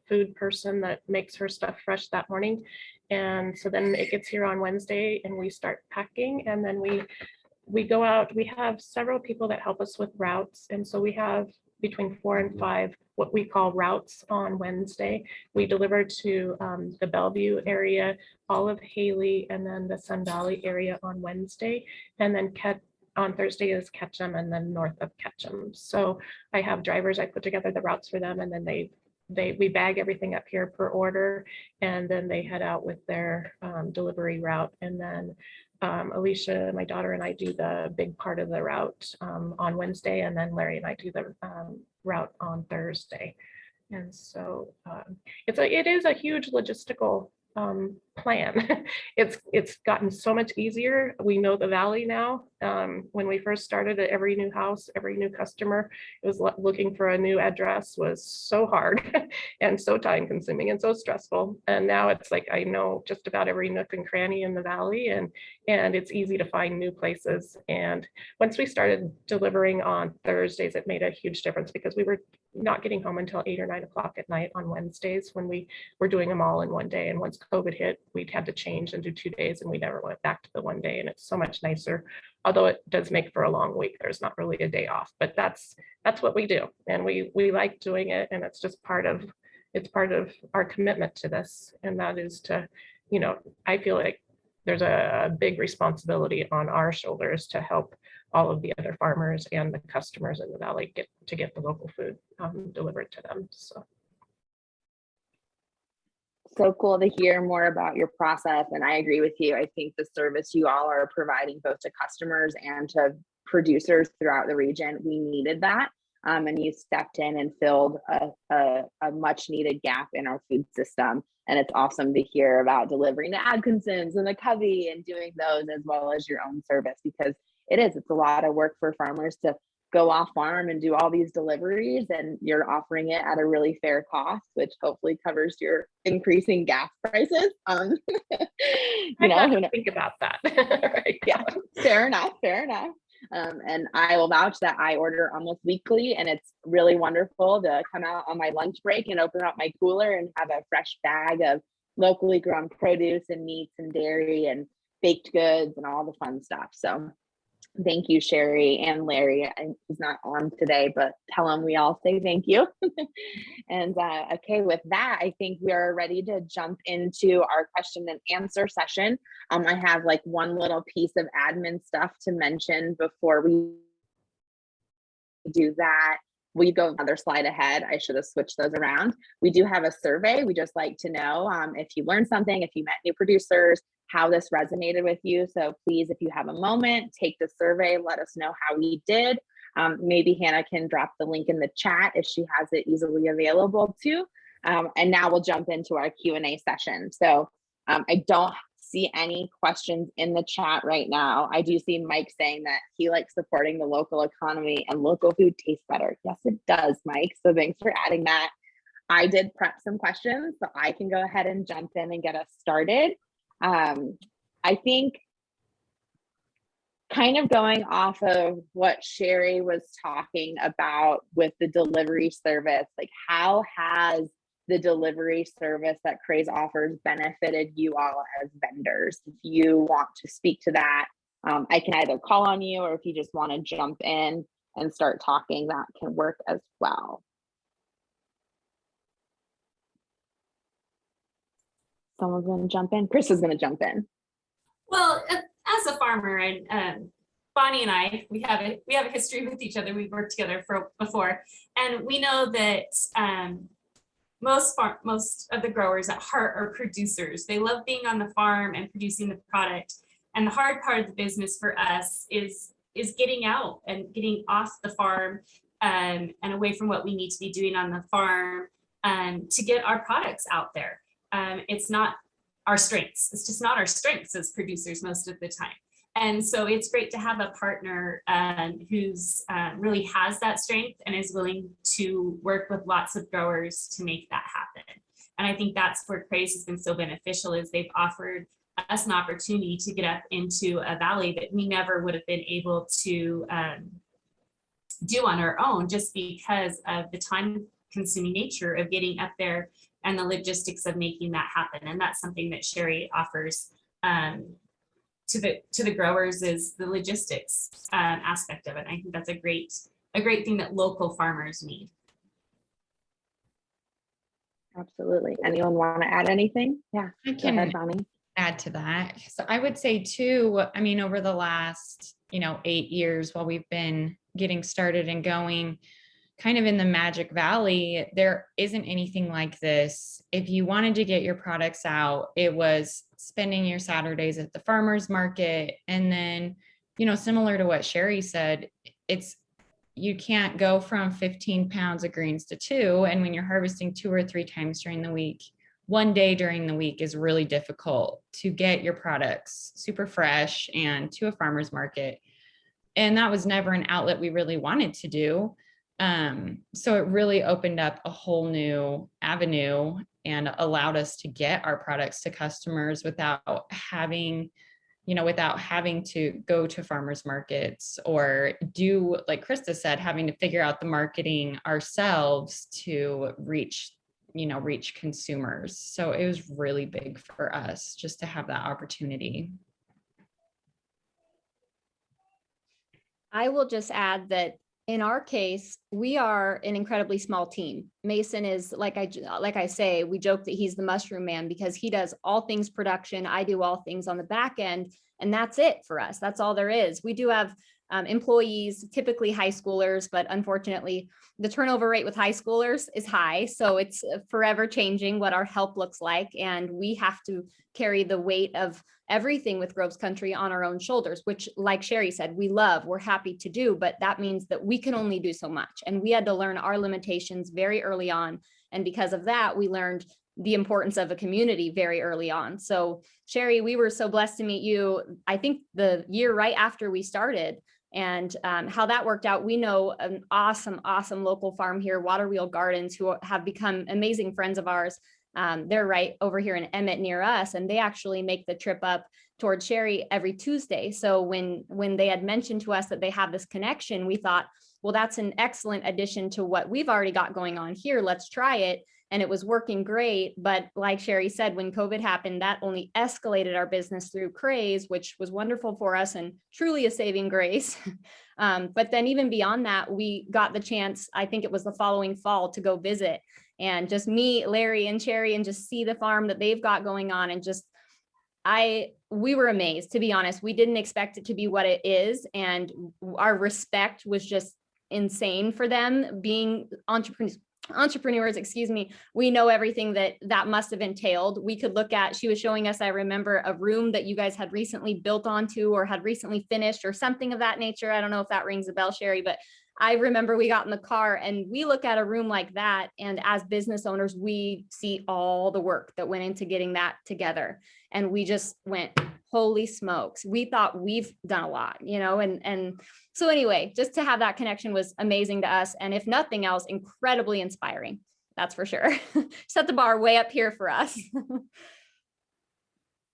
food person that makes her stuff fresh that morning. And so then it gets here on Wednesday and we start packing, and then we go out. We have several people that help us with routes. And so we have between 4 and 5 what we call routes on Wednesday. We deliver to the Bellevue area, all of Haley, and then the Sun Valley area on Wednesday. And then on Thursday is Ketchum, and then north of Ketchum. So I have drivers, I put together the routes for them, and then we bag everything up here per order, and then they head out with their delivery route. And then Alicia, my daughter, and I do the big part of the route on Wednesday, and then Larry and I do the route on Thursday. And so it is a huge logistical plan. It's gotten so much easier. We know the valley now. When we first started at every new house, every new customer, it was looking for a new address was so hard and so time consuming and so stressful. And now it's like I know just about every nook and cranny in the valley, and it's easy to find new places. And once we started delivering on Thursdays, it made a huge difference because we were not getting home until 8 or 9 o'clock at night on Wednesdays when we were doing them all in one day. And once COVID hit, we'd had to change and do 2 days, and we never went back to the one day. And it's so much nicer, although it does make for a long week. There's not really a day off, but that's what we do, and we like doing it, and it's just part of our commitment to this. And that is to, I feel like there's a big responsibility on our shoulders to help all of the other farmers and the customers in the valley get the local food delivered to them. So cool to hear more about your process. And I agree with you. I think the service you all are providing both to customers and to producers throughout the region, we needed that. And you stepped in and filled a much needed gap in our food system. And it's awesome to hear about delivering the Atkinsons and the Covey and doing those as well as your own service, because it's a lot of work for farmers to go off farm and do all these deliveries, and you're offering it at a really fair cost, which hopefully covers your increasing gas prices. Think about that. Right. Yeah, fair enough. And I will vouch that I order almost weekly, and it's really wonderful to come out on my lunch break and open up my cooler and have a fresh bag of locally grown produce and meats and dairy and baked goods and all the fun stuff. So thank you, Sherry and Larry. He's not on today, but tell him we all say thank you. And okay, with that, I think we are ready to jump into our question and answer session. I have like one little piece of admin stuff to mention before we do that. We go another slide ahead. I should have switched those around. We do have a survey. We just like to know if you learned something, if you met new producers, how this resonated with you. So please, if you have a moment, take the survey, let us know how we did. Maybe Hannah can drop the link in the chat if she has it easily available too. And now we'll jump into our Q&A session. So I don't see any questions in the chat right now. I do see Mike saying that he likes supporting the local economy and local food tastes better. Yes, it does, Mike. So thanks for adding that. I did prep some questions, so I can go ahead and jump in and get us started. I think kind of going off of what Sherry was talking about with the delivery service, like how has the delivery service that Kraay offers benefited you all as vendors? If you want to speak to that, I can either call on you, or if you just want to jump in and start talking, that can work as well. Someone's going to jump in. Chris is going to jump in. Well, as a farmer, and Bonnie and I, we have a history with each other. We've worked together before, and we know that most of the growers at heart are producers. They love being on the farm and producing the product. And the hard part of the business for us is getting out and getting off the farm and away from what we need to be doing on the farm to get our products out there. It's not our strengths. It's just not our strengths as producers most of the time. And so it's great to have a partner who's really has that strength and is willing to work with lots of growers to make that happen. And I think that's where Kraay has been so beneficial, is they've offered us an opportunity to get up into a valley that we never would have been able to do on our own, just because of the time consuming nature of getting up there and the logistics of making that happen. And that's something that Sherry offers to the growers, is the logistics aspect of it. I think that's a great thing that local farmers need. Absolutely. Anyone want to add anything? Yeah, I go ahead, can Bonnie. add to that. So I would say too, I mean, over the last, 8 years while we've been getting started and going kind of in the Magic Valley, there isn't anything like this. If you wanted to get your products out, it was spending your Saturdays at the farmer's market. And then, similar to what Sherry said, you can't go from 15 pounds of greens to 2. And when you're harvesting 2 or 3 times during the week, one day during the week is really difficult to get your products super fresh and to a farmer's market. And that was never an outlet we really wanted to do. So it really opened up a whole new avenue and allowed us to get our products to customers without having to go to farmers markets or do, like Krista said, having to figure out the marketing ourselves to reach consumers. So it was really big for us just to have that opportunity. I will just add that in our case, we are an incredibly small team. Mason is, like I say, we joke that he's the mushroom man because he does all things production. I do all things on the back end, and that's it for us. That's all there is. We do have employees, typically high schoolers, but unfortunately, the turnover rate with high schoolers is high. So it's forever changing what our help looks like. And we have to carry the weight of everything with Groves Country on our own shoulders, which, like Sherry said, we're happy to do, but that means that we can only do so much. And we had to learn our limitations very early on. And because of that, we learned the importance of a community very early on. So Sherry, we were so blessed to meet you, I think the year right after we started. And how that worked out, we know an awesome local farm here, Water Wheel Gardens, who have become amazing friends of ours. They're right over here in Emmett near us, and they actually make the trip up towards Sherry every Tuesday. So when they had mentioned to us that they have this connection, we thought, well, that's an excellent addition to what we've already got going on here. Let's try it. And it was working great. But like Sherry said, when COVID happened, that only escalated our business through Kraay's, which was wonderful for us and truly a saving grace. But then even beyond that, we got the chance, I think it was the following fall, to go visit and just meet Larry and Sherry and just see the farm that they've got going on. And just, we were amazed, to be honest. We didn't expect it to be what it is. And our respect was just insane for them being entrepreneurs, excuse me. We know everything that must have entailed. We could look at, she was showing us, I remember, a room that you guys had recently built onto or had recently finished or something of that nature. I don't know if that rings a bell, Sherry, but I remember we got in the car and we look at a room like that. And as business owners, we see all the work that went into getting that together. And we just went, holy smokes, we thought we've done a lot, and so anyway, just to have that connection was amazing to us. And if nothing else, incredibly inspiring. That's for sure. Set the bar way up here for us.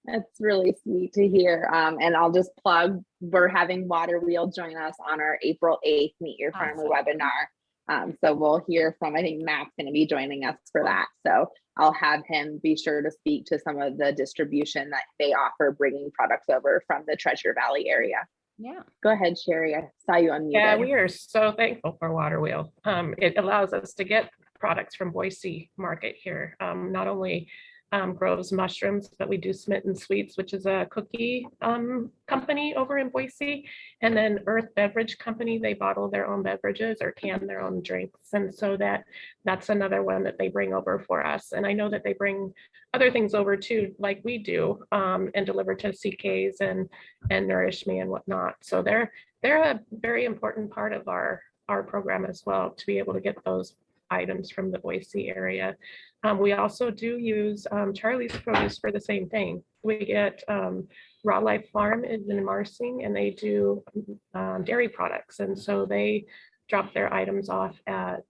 That's really sweet to hear. And I'll just plug, we're having Water Wheel join us on our April 8th Meet Your Farmer webinar. So we'll hear from, I think Matt's going to be joining us for that. So I'll have him be sure to speak to some of the distribution that they offer, bringing products over from the Treasure Valley area. Yeah. Go ahead, Sherry. I saw you unmuted. Yeah, we are so thankful for Water Wheel. It allows us to get products from Boise market here. Not only Groves mushrooms, but we do Smitten Sweets, which is a cookie company over in Boise, and then Earth Beverage Company. They bottle their own beverages or can their own drinks, and so that's another one that they bring over for us. And I know that they bring other things over too, like we do, and deliver to CKs and Nourish Me and whatnot. So they're a very important part of our program as well, to be able to get those items from the Boise area. We also do use Charlie's Produce for the same thing. We get Raw Life Farm is in Marsing, and they do dairy products, and so they drop their items off at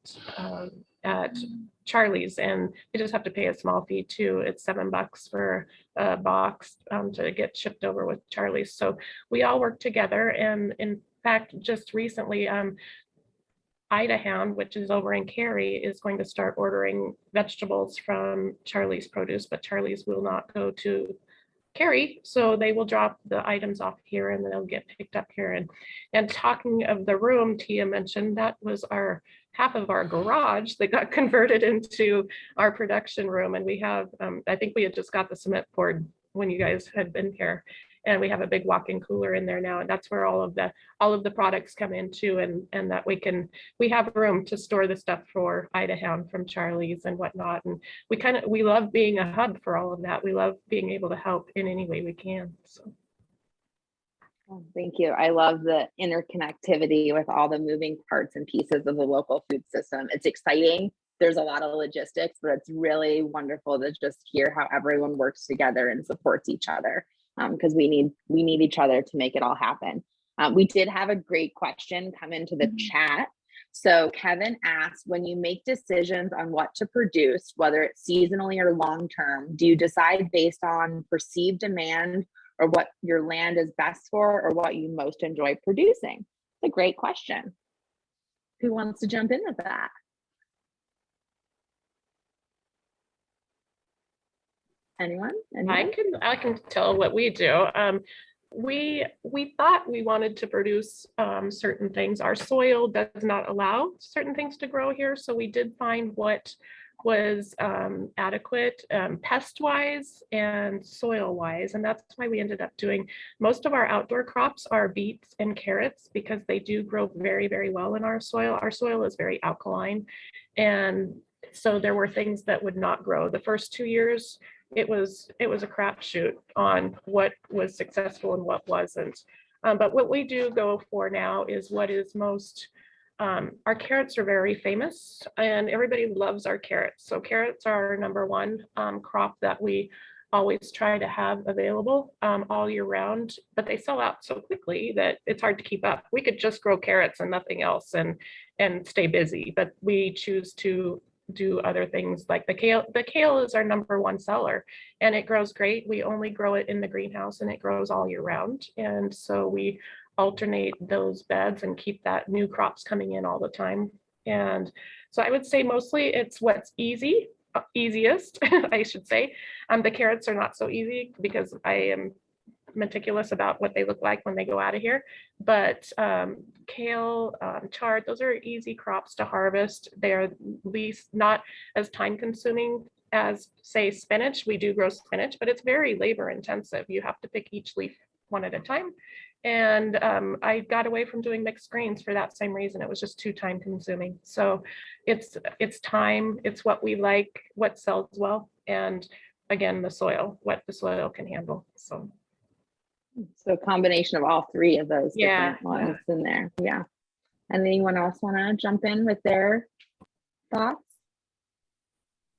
Charlie's, and they just have to pay a small fee too. It's $7 for a box to get shipped over with Charlie's. So we all work together, and in fact, just recently, Idahound, which is over in Cary, is going to start ordering vegetables from Charlie's Produce, but Charlie's will not go to Cary, so they will drop the items off here and then they'll get picked up here. And talking of the room, Tia mentioned, that was half of our garage that got converted into our production room, and we have, I think we had just got the cement poured when you guys had been here. And we have a big walk-in cooler in there now, and that's where all of the products come into, and that we have room to store the stuff for Idahound from Charlie's and whatnot. And we love being a hub for all of that. We love being able to help in any way we can. So. Oh, thank you. I love the interconnectivity with all the moving parts and pieces of the local food system. It's exciting there's a lot of logistics, but it's really wonderful to just hear how everyone works together and supports each other, because we need each other to make it all happen. We did have a great question come into the chat. So Kevin asked, when you make decisions on what to produce, whether it's seasonally or long-term, do you decide based on perceived demand or what your land is best for, or what you most enjoy producing? It's a great question. Who wants to jump in with that? Anyone? I can tell what we do. We thought we wanted to produce certain things. Our soil does not allow certain things to grow here, so we did find what was adequate pest-wise and soil-wise, and that's why we ended up doing most of our outdoor crops are beets and carrots, because they do grow very, very well in our soil. Our soil is very alkaline, and so there were things that would not grow. The first 2 years, it was a crapshoot on what was successful and what wasn't. But what we do go for now is what is most, our carrots are very famous and everybody loves our carrots. So carrots are our number one crop that we always try to have available all year round, but they sell out so quickly that it's hard to keep up. We could just grow carrots and nothing else and stay busy, but we choose to do other things like the kale. The kale is our number one seller and it grows great. We only grow it in the greenhouse and it grows all year round. And so we alternate those beds and keep that new crops coming in all the time. And so I would say mostly it's what's easiest, I should say. The carrots are not so easy because I am meticulous about what they look like when they go out of here, but kale, chard, those are easy crops to harvest. They're least not as time consuming as say spinach. We do grow spinach, but it's very labor intensive. You have to pick each leaf one at a time. And I got away from doing mixed greens for that same reason. It was just too time consuming. So it's time, it's what we like, what sells well, and again, the soil, what the soil can handle. So a combination of all three of those different Yeah. ones in there. Yeah. And anyone else want to jump in with their thoughts?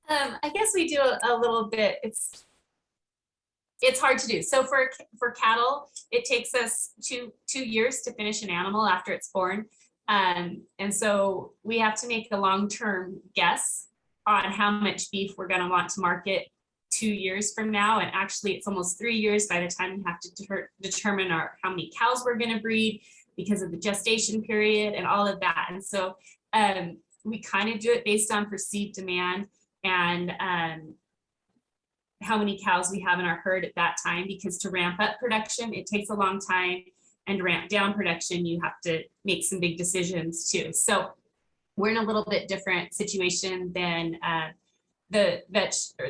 I guess we do a little bit. It's hard to do. So for cattle, it takes us two years to finish an animal after it's born. And so we have to make a long-term guess on how much beef we're going to want to market 2 years from now. And actually it's almost 3 years by the time we have to determine how many cows we're going to breed because of the gestation period and all of that. And so we kind of do it based on perceived demand and how many cows we have in our herd at that time, because to ramp up production, it takes a long time, and to ramp down production, you have to make some big decisions too. So we're in a little bit different situation than the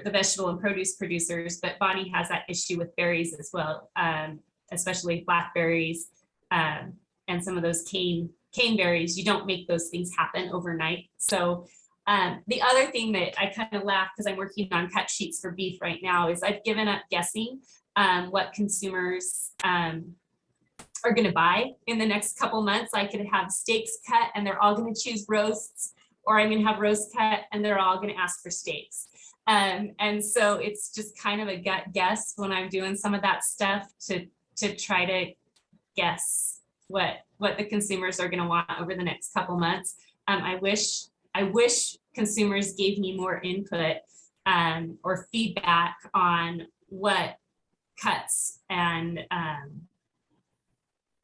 vegetable and produce producers, but Bonnie has that issue with berries as well, especially blackberries and some of those cane berries. You don't make those things happen overnight. So the other thing that I kind of laugh because I'm working on cut sheets for beef right now is I've given up guessing what consumers are going to buy in the next couple months. I could have steaks cut and they're all going to choose roasts, or I'm going to have roast cut and they're all going to ask for steaks. And so it's just kind of a gut guess when I'm doing some of that stuff to try to guess what the consumers are going to want over the next couple months. I wish consumers gave me more input or feedback on what cuts and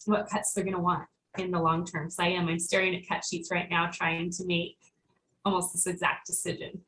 what cuts they're going to want in the long term. So I'm staring at cut sheets right now, trying to make almost this exact decision.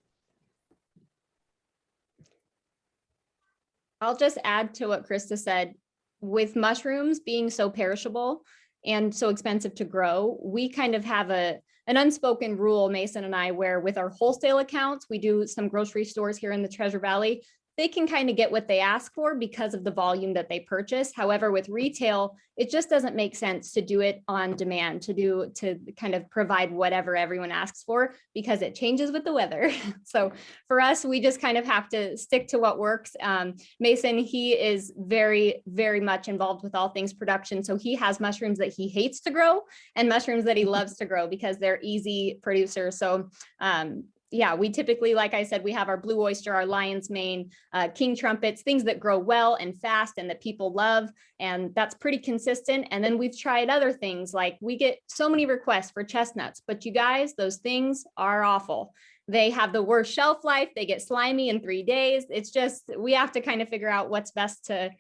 I'll just add to what Krista said. With mushrooms being so perishable and so expensive to grow, we kind of have an unspoken rule, Mason and I, where with our wholesale accounts, we do some grocery stores here in the Treasure Valley. They can kind of get what they ask for because of the volume that they purchase. However, with retail, it just doesn't make sense to do it on demand, to kind of provide whatever everyone asks for, because it changes with the weather. So for us, we just kind of have to stick to what works. Mason, he is very, very much involved with all things production. So he has mushrooms that he hates to grow and mushrooms that he loves to grow because they're easy producers. So yeah, we typically, like I said, we have our blue oyster, our lion's mane, king trumpets, things that grow well and fast and that people love. And that's pretty consistent. And then we've tried other things, like we get so many requests for chestnuts, but you guys, those things are awful. They have the worst shelf life. They get slimy in 3 days. It's just, we have to kind of figure out what's best to,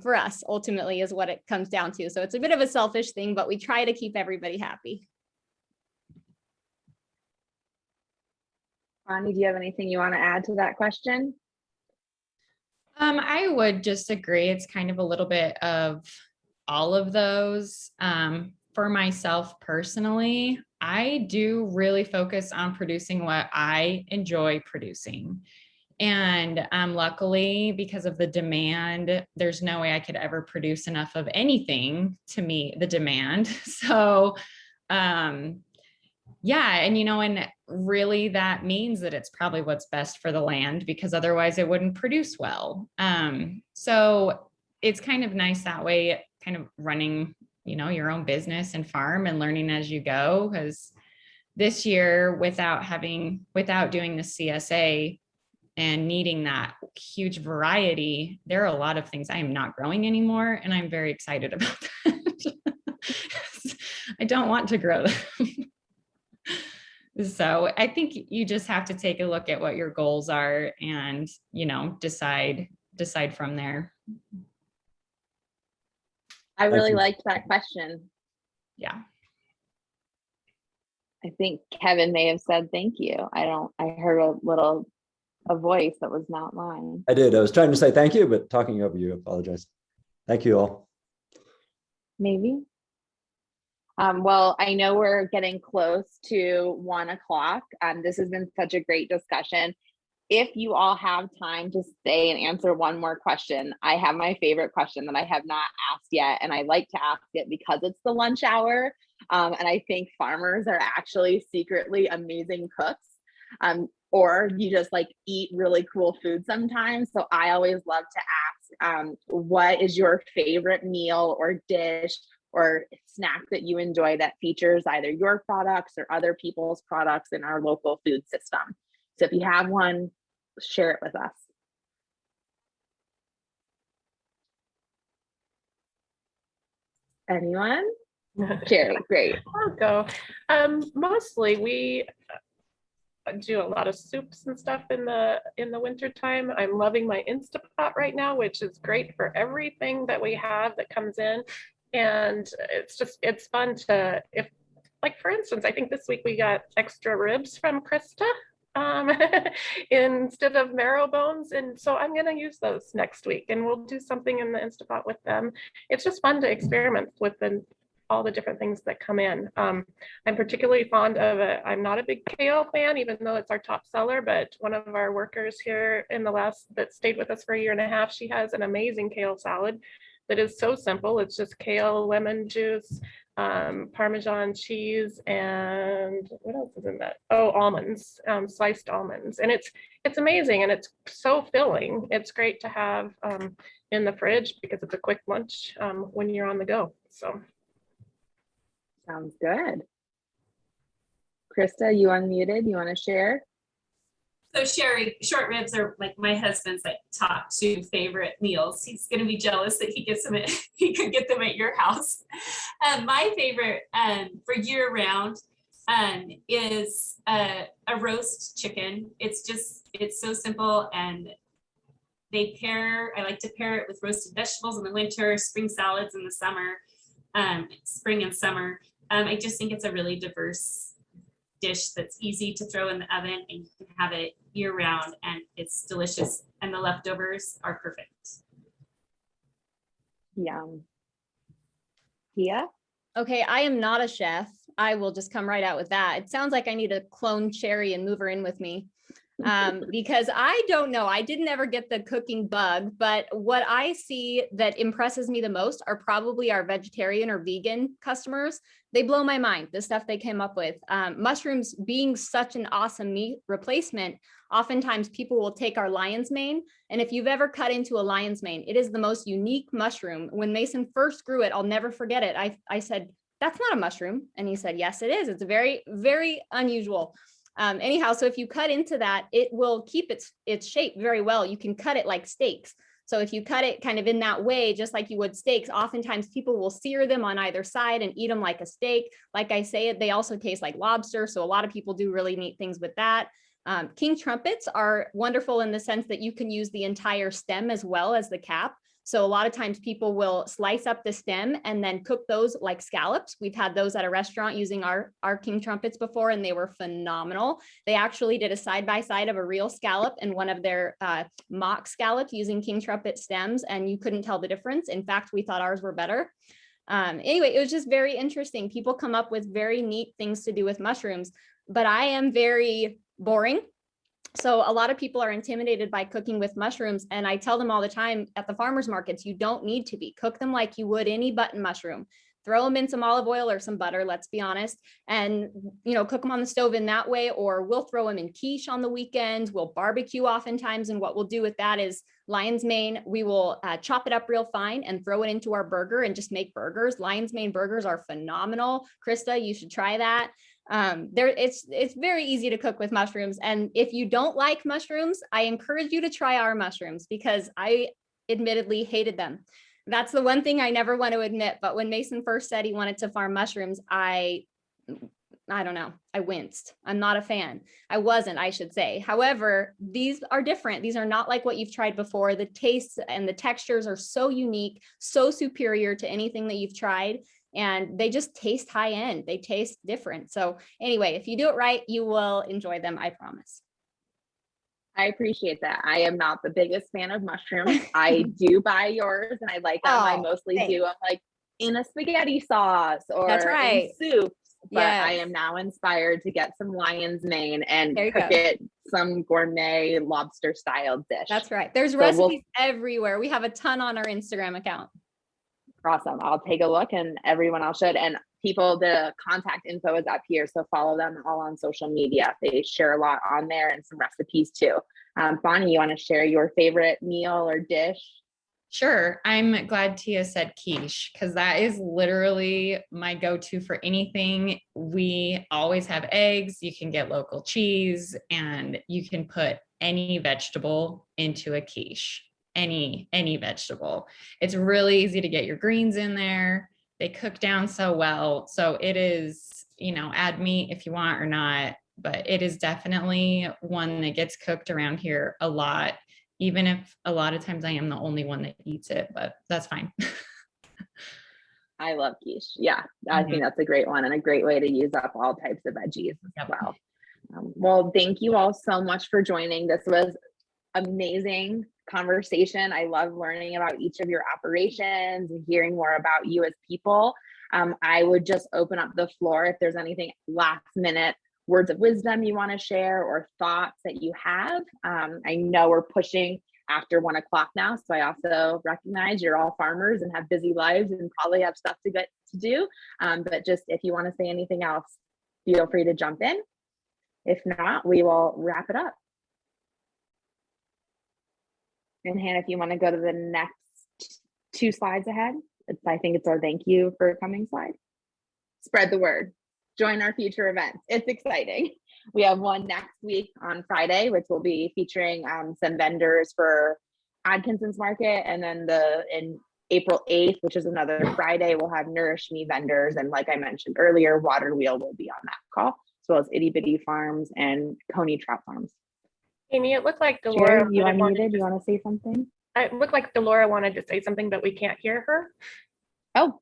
for us ultimately is what it comes down to. So it's a bit of a selfish thing, but we try to keep everybody happy. Bonnie, do you have anything you want to add to that question? I would just agree. It's kind of a little bit of all of those. For myself personally, I do really focus on producing what I enjoy producing. And luckily, because of the demand, there's no way I could ever produce enough of anything to meet the demand. So, yeah, and and really that means that it's probably what's best for the land, because otherwise it wouldn't produce well. So it's kind of nice that way, kind of running, your own business and farm and learning as you go. Because this year, without doing the CSA and needing that huge variety, there are a lot of things I am not growing anymore, and I'm very excited about that. I don't want to grow them. So I think you just have to take a look at what your goals are and, decide from there. I really liked that question. Yeah. I think Kevin may have said thank you. I heard a voice that was not mine. I did. I was trying to say thank you, but talking over you, I apologize. Thank you all. Maybe. Well, I know we're getting close to 1 o'clock. This has been such a great discussion. If you all have time to stay and answer one more question, I have my favorite question that I have not asked yet, and I like to ask it because it's the lunch hour. And I think farmers are actually secretly amazing cooks, or you just eat really cool food sometimes. So I always love to ask, what is your favorite meal or dish or snack that you enjoy that features either your products or other people's products in our local food system? So if you have one, share it with us. Anyone? Sherry, great. I'll go. Mostly we do a lot of soups and stuff in the winter time. I'm loving my Instapot right now, which is great for everything that we have that comes in. And it's fun to, for instance, I think this week we got extra ribs from Krista instead of marrow bones. And so I'm going to use those next week, and we'll do something in the Instapot with them. It's just fun to experiment with all the different things that come in. I'm particularly fond of I'm not a big kale fan, even though it's our top seller, but one of our workers here that stayed with us for 1.5 years, she has an amazing kale salad that is so simple. It's just kale, lemon juice, Parmesan cheese, and what else is in that? Oh, almonds, sliced almonds. And it's amazing, and it's so filling. It's great to have in the fridge because it's a quick lunch when you're on the go. So sounds good. Krista, you unmuted. You want to share? So Sherry, short ribs are my husband's top 2 favorite meals. He's going to be jealous that he could get them at your house. My favorite for year round is a roast chicken. It's so simple, and I like to pair it with roasted vegetables in the winter, spring salads in the summer, spring and summer. I just think it's a really diverse dish that's easy to throw in the oven, and you can have it year round, and it's delicious, and the leftovers are perfect. Yum. Tia? Okay, I am not a chef. I will just come right out with that. It sounds like I need to clone Sherry and move her in with me. Because I don't know, I didn't ever get the cooking bug, but what I see that impresses me the most are probably our vegetarian or vegan customers. They blow my mind, the stuff they came up with. Mushrooms being such an awesome meat replacement, oftentimes people will take our lion's mane. And if you've ever cut into a lion's mane, it is the most unique mushroom. When Mason first grew it, I'll never forget it. I said, "That's not a mushroom." And he said, "Yes, it is. It's very, very unusual." Anyhow, so if you cut into that, it will keep its shape very well. You can cut it like steaks. So if you cut it kind of in that way, just like you would steaks, oftentimes people will sear them on either side and eat them like a steak. Like I say, they also taste like lobster. So a lot of people do really neat things with that. King trumpets are wonderful in the sense that you can use the entire stem as well as the cap. So a lot of times people will slice up the stem and then cook those like scallops. We've had those at a restaurant using our king trumpets before, and they were phenomenal. They actually did a side-by-side of a real scallop and one of their mock scallops using king trumpet stems, and you couldn't tell the difference. In fact, we thought ours were better. Anyway, it was just very interesting. People come up with very neat things to do with mushrooms, but I am very boring. So a lot of people are intimidated by cooking with mushrooms. And I tell them all the time at the farmers markets, you don't need to be. Cook them like you would any button mushroom. Throw them in some olive oil or some butter, let's be honest, and cook them on the stove in that way. Or we'll throw them in quiche on the weekends. We'll barbecue oftentimes. And what we'll do with that is lion's mane. We will chop it up real fine and throw it into our burger and just make burgers. Lion's mane burgers are phenomenal. Krista, you should try that. It's very easy to cook with mushrooms. And if you don't like mushrooms, I encourage you to try our mushrooms because I admittedly hated them. That's the one thing I never want to admit. But when Mason first said he wanted to farm mushrooms, I don't know, I winced. I'm not a fan. I should say. However, these are different. These are not like what you've tried before. The tastes and the textures are so unique, so superior to anything that you've tried. And they just taste high end. They taste different. So anyway, if you do it right, you will enjoy them. I promise. I appreciate that. I am not the biggest fan of mushrooms. I do buy yours and I like them. I mostly do them like in a spaghetti sauce or in soups. But yes. I am now inspired to get some lion's mane and cook it some gourmet lobster style dish. That's right. There's recipes everywhere. We have a ton on our Instagram account. Awesome. I'll take a look and everyone else should. And people, the contact info is up here. So follow them all on social media. They share a lot on there and some recipes too. Bonnie, you want to share your favorite meal or dish? Sure. I'm glad Tia said quiche because that is literally my go-to for anything. We always have eggs. You can get local cheese and you can put any vegetable into a quiche. Any vegetable. It's really easy to get your greens in there. They cook down so well. So it is, add meat if you want or not, but it is definitely one that gets cooked around here a lot, even if a lot of times I am the only one that eats it, but that's fine. I love quiche. Yeah, I think that's a great one and a great way to use up all types of veggies as well. Well, thank you all so much for joining. This was amazing conversation. I love learning about each of your operations and hearing more about you as people. I would just open up the floor if there's anything last minute words of wisdom you want to share or thoughts that you have. I know we're pushing after 1 o'clock now, so I also recognize you're all farmers and have busy lives and probably have stuff to get to do. But just if you want to say anything else, feel free to jump in. If not, we will wrap it up. And Hannah, if you want to go to the next 2 slides ahead, I think it's our thank you for coming slide. Spread the word. Join our future events. It's exciting. We have one next week on Friday, which will be featuring some vendors for Atkinson's Market. And then in April 8th, which is another Friday, we'll have Nourish Me vendors. And like I mentioned earlier, Water Wheel will be on that call, as well as Itty Bitty Farms and Coney Trout Farms. Amy, it looked like Delora. You unmuted. You want to say something? It looked like Delora wanted to say something, but we can't hear her. Oh.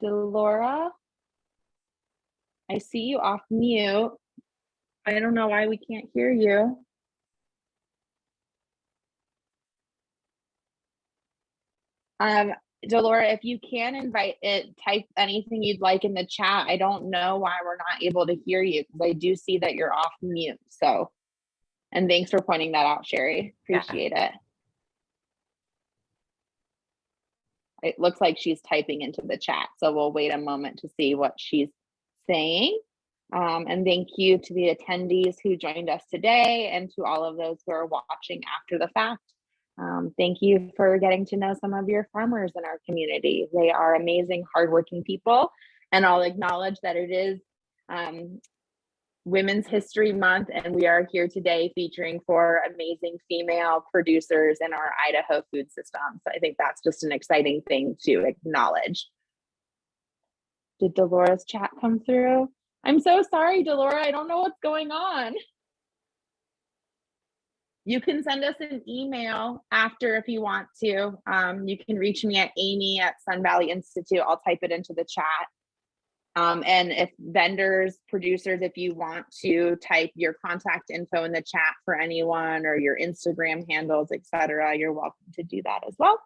Delora, I see you off mute. I don't know why we can't hear you. Delora, if you can invite it, type anything you'd like in the chat. I don't know why we're not able to hear you because I do see that you're off mute. So, and thanks for pointing that out, Sherry. Appreciate it. It looks like she's typing into the chat. So we'll wait a moment to see what she's saying. And thank you to the attendees who joined us today and to all of those who are watching after the fact. Thank you for getting to know some of your farmers in our community. They are amazing, hardworking people, And I'll acknowledge that it is Women's History Month, and we are here today featuring 4 amazing female producers in our Idaho food system. So I think that's just an exciting thing to acknowledge. Did Delora's chat come through? I'm so sorry, Delora. I don't know what's going on. You can send us an email after if you want to. You can reach me at Amy@Sun Valley Institute. I'll type it into the chat. And if vendors, producers, if you want to type your contact info in the chat for anyone or your Instagram handles, etc., you're welcome to do that as well.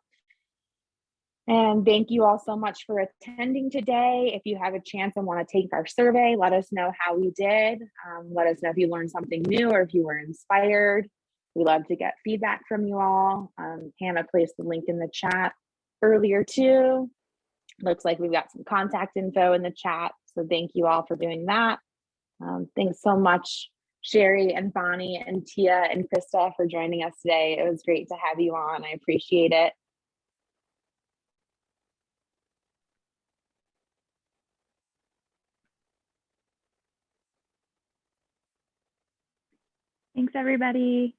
And thank you all so much for attending today. If you have a chance and want to take our survey, let us know how we did. Let us know if you learned something new or if you were inspired. We love to get feedback from you all. Hannah placed the link in the chat earlier too. Looks like we've got some contact info in the chat. So thank you all for doing that. Thanks so much, Sherry and Bonnie and Tia and Krista for joining us today. It was great to have you on. I appreciate it. Thanks, everybody.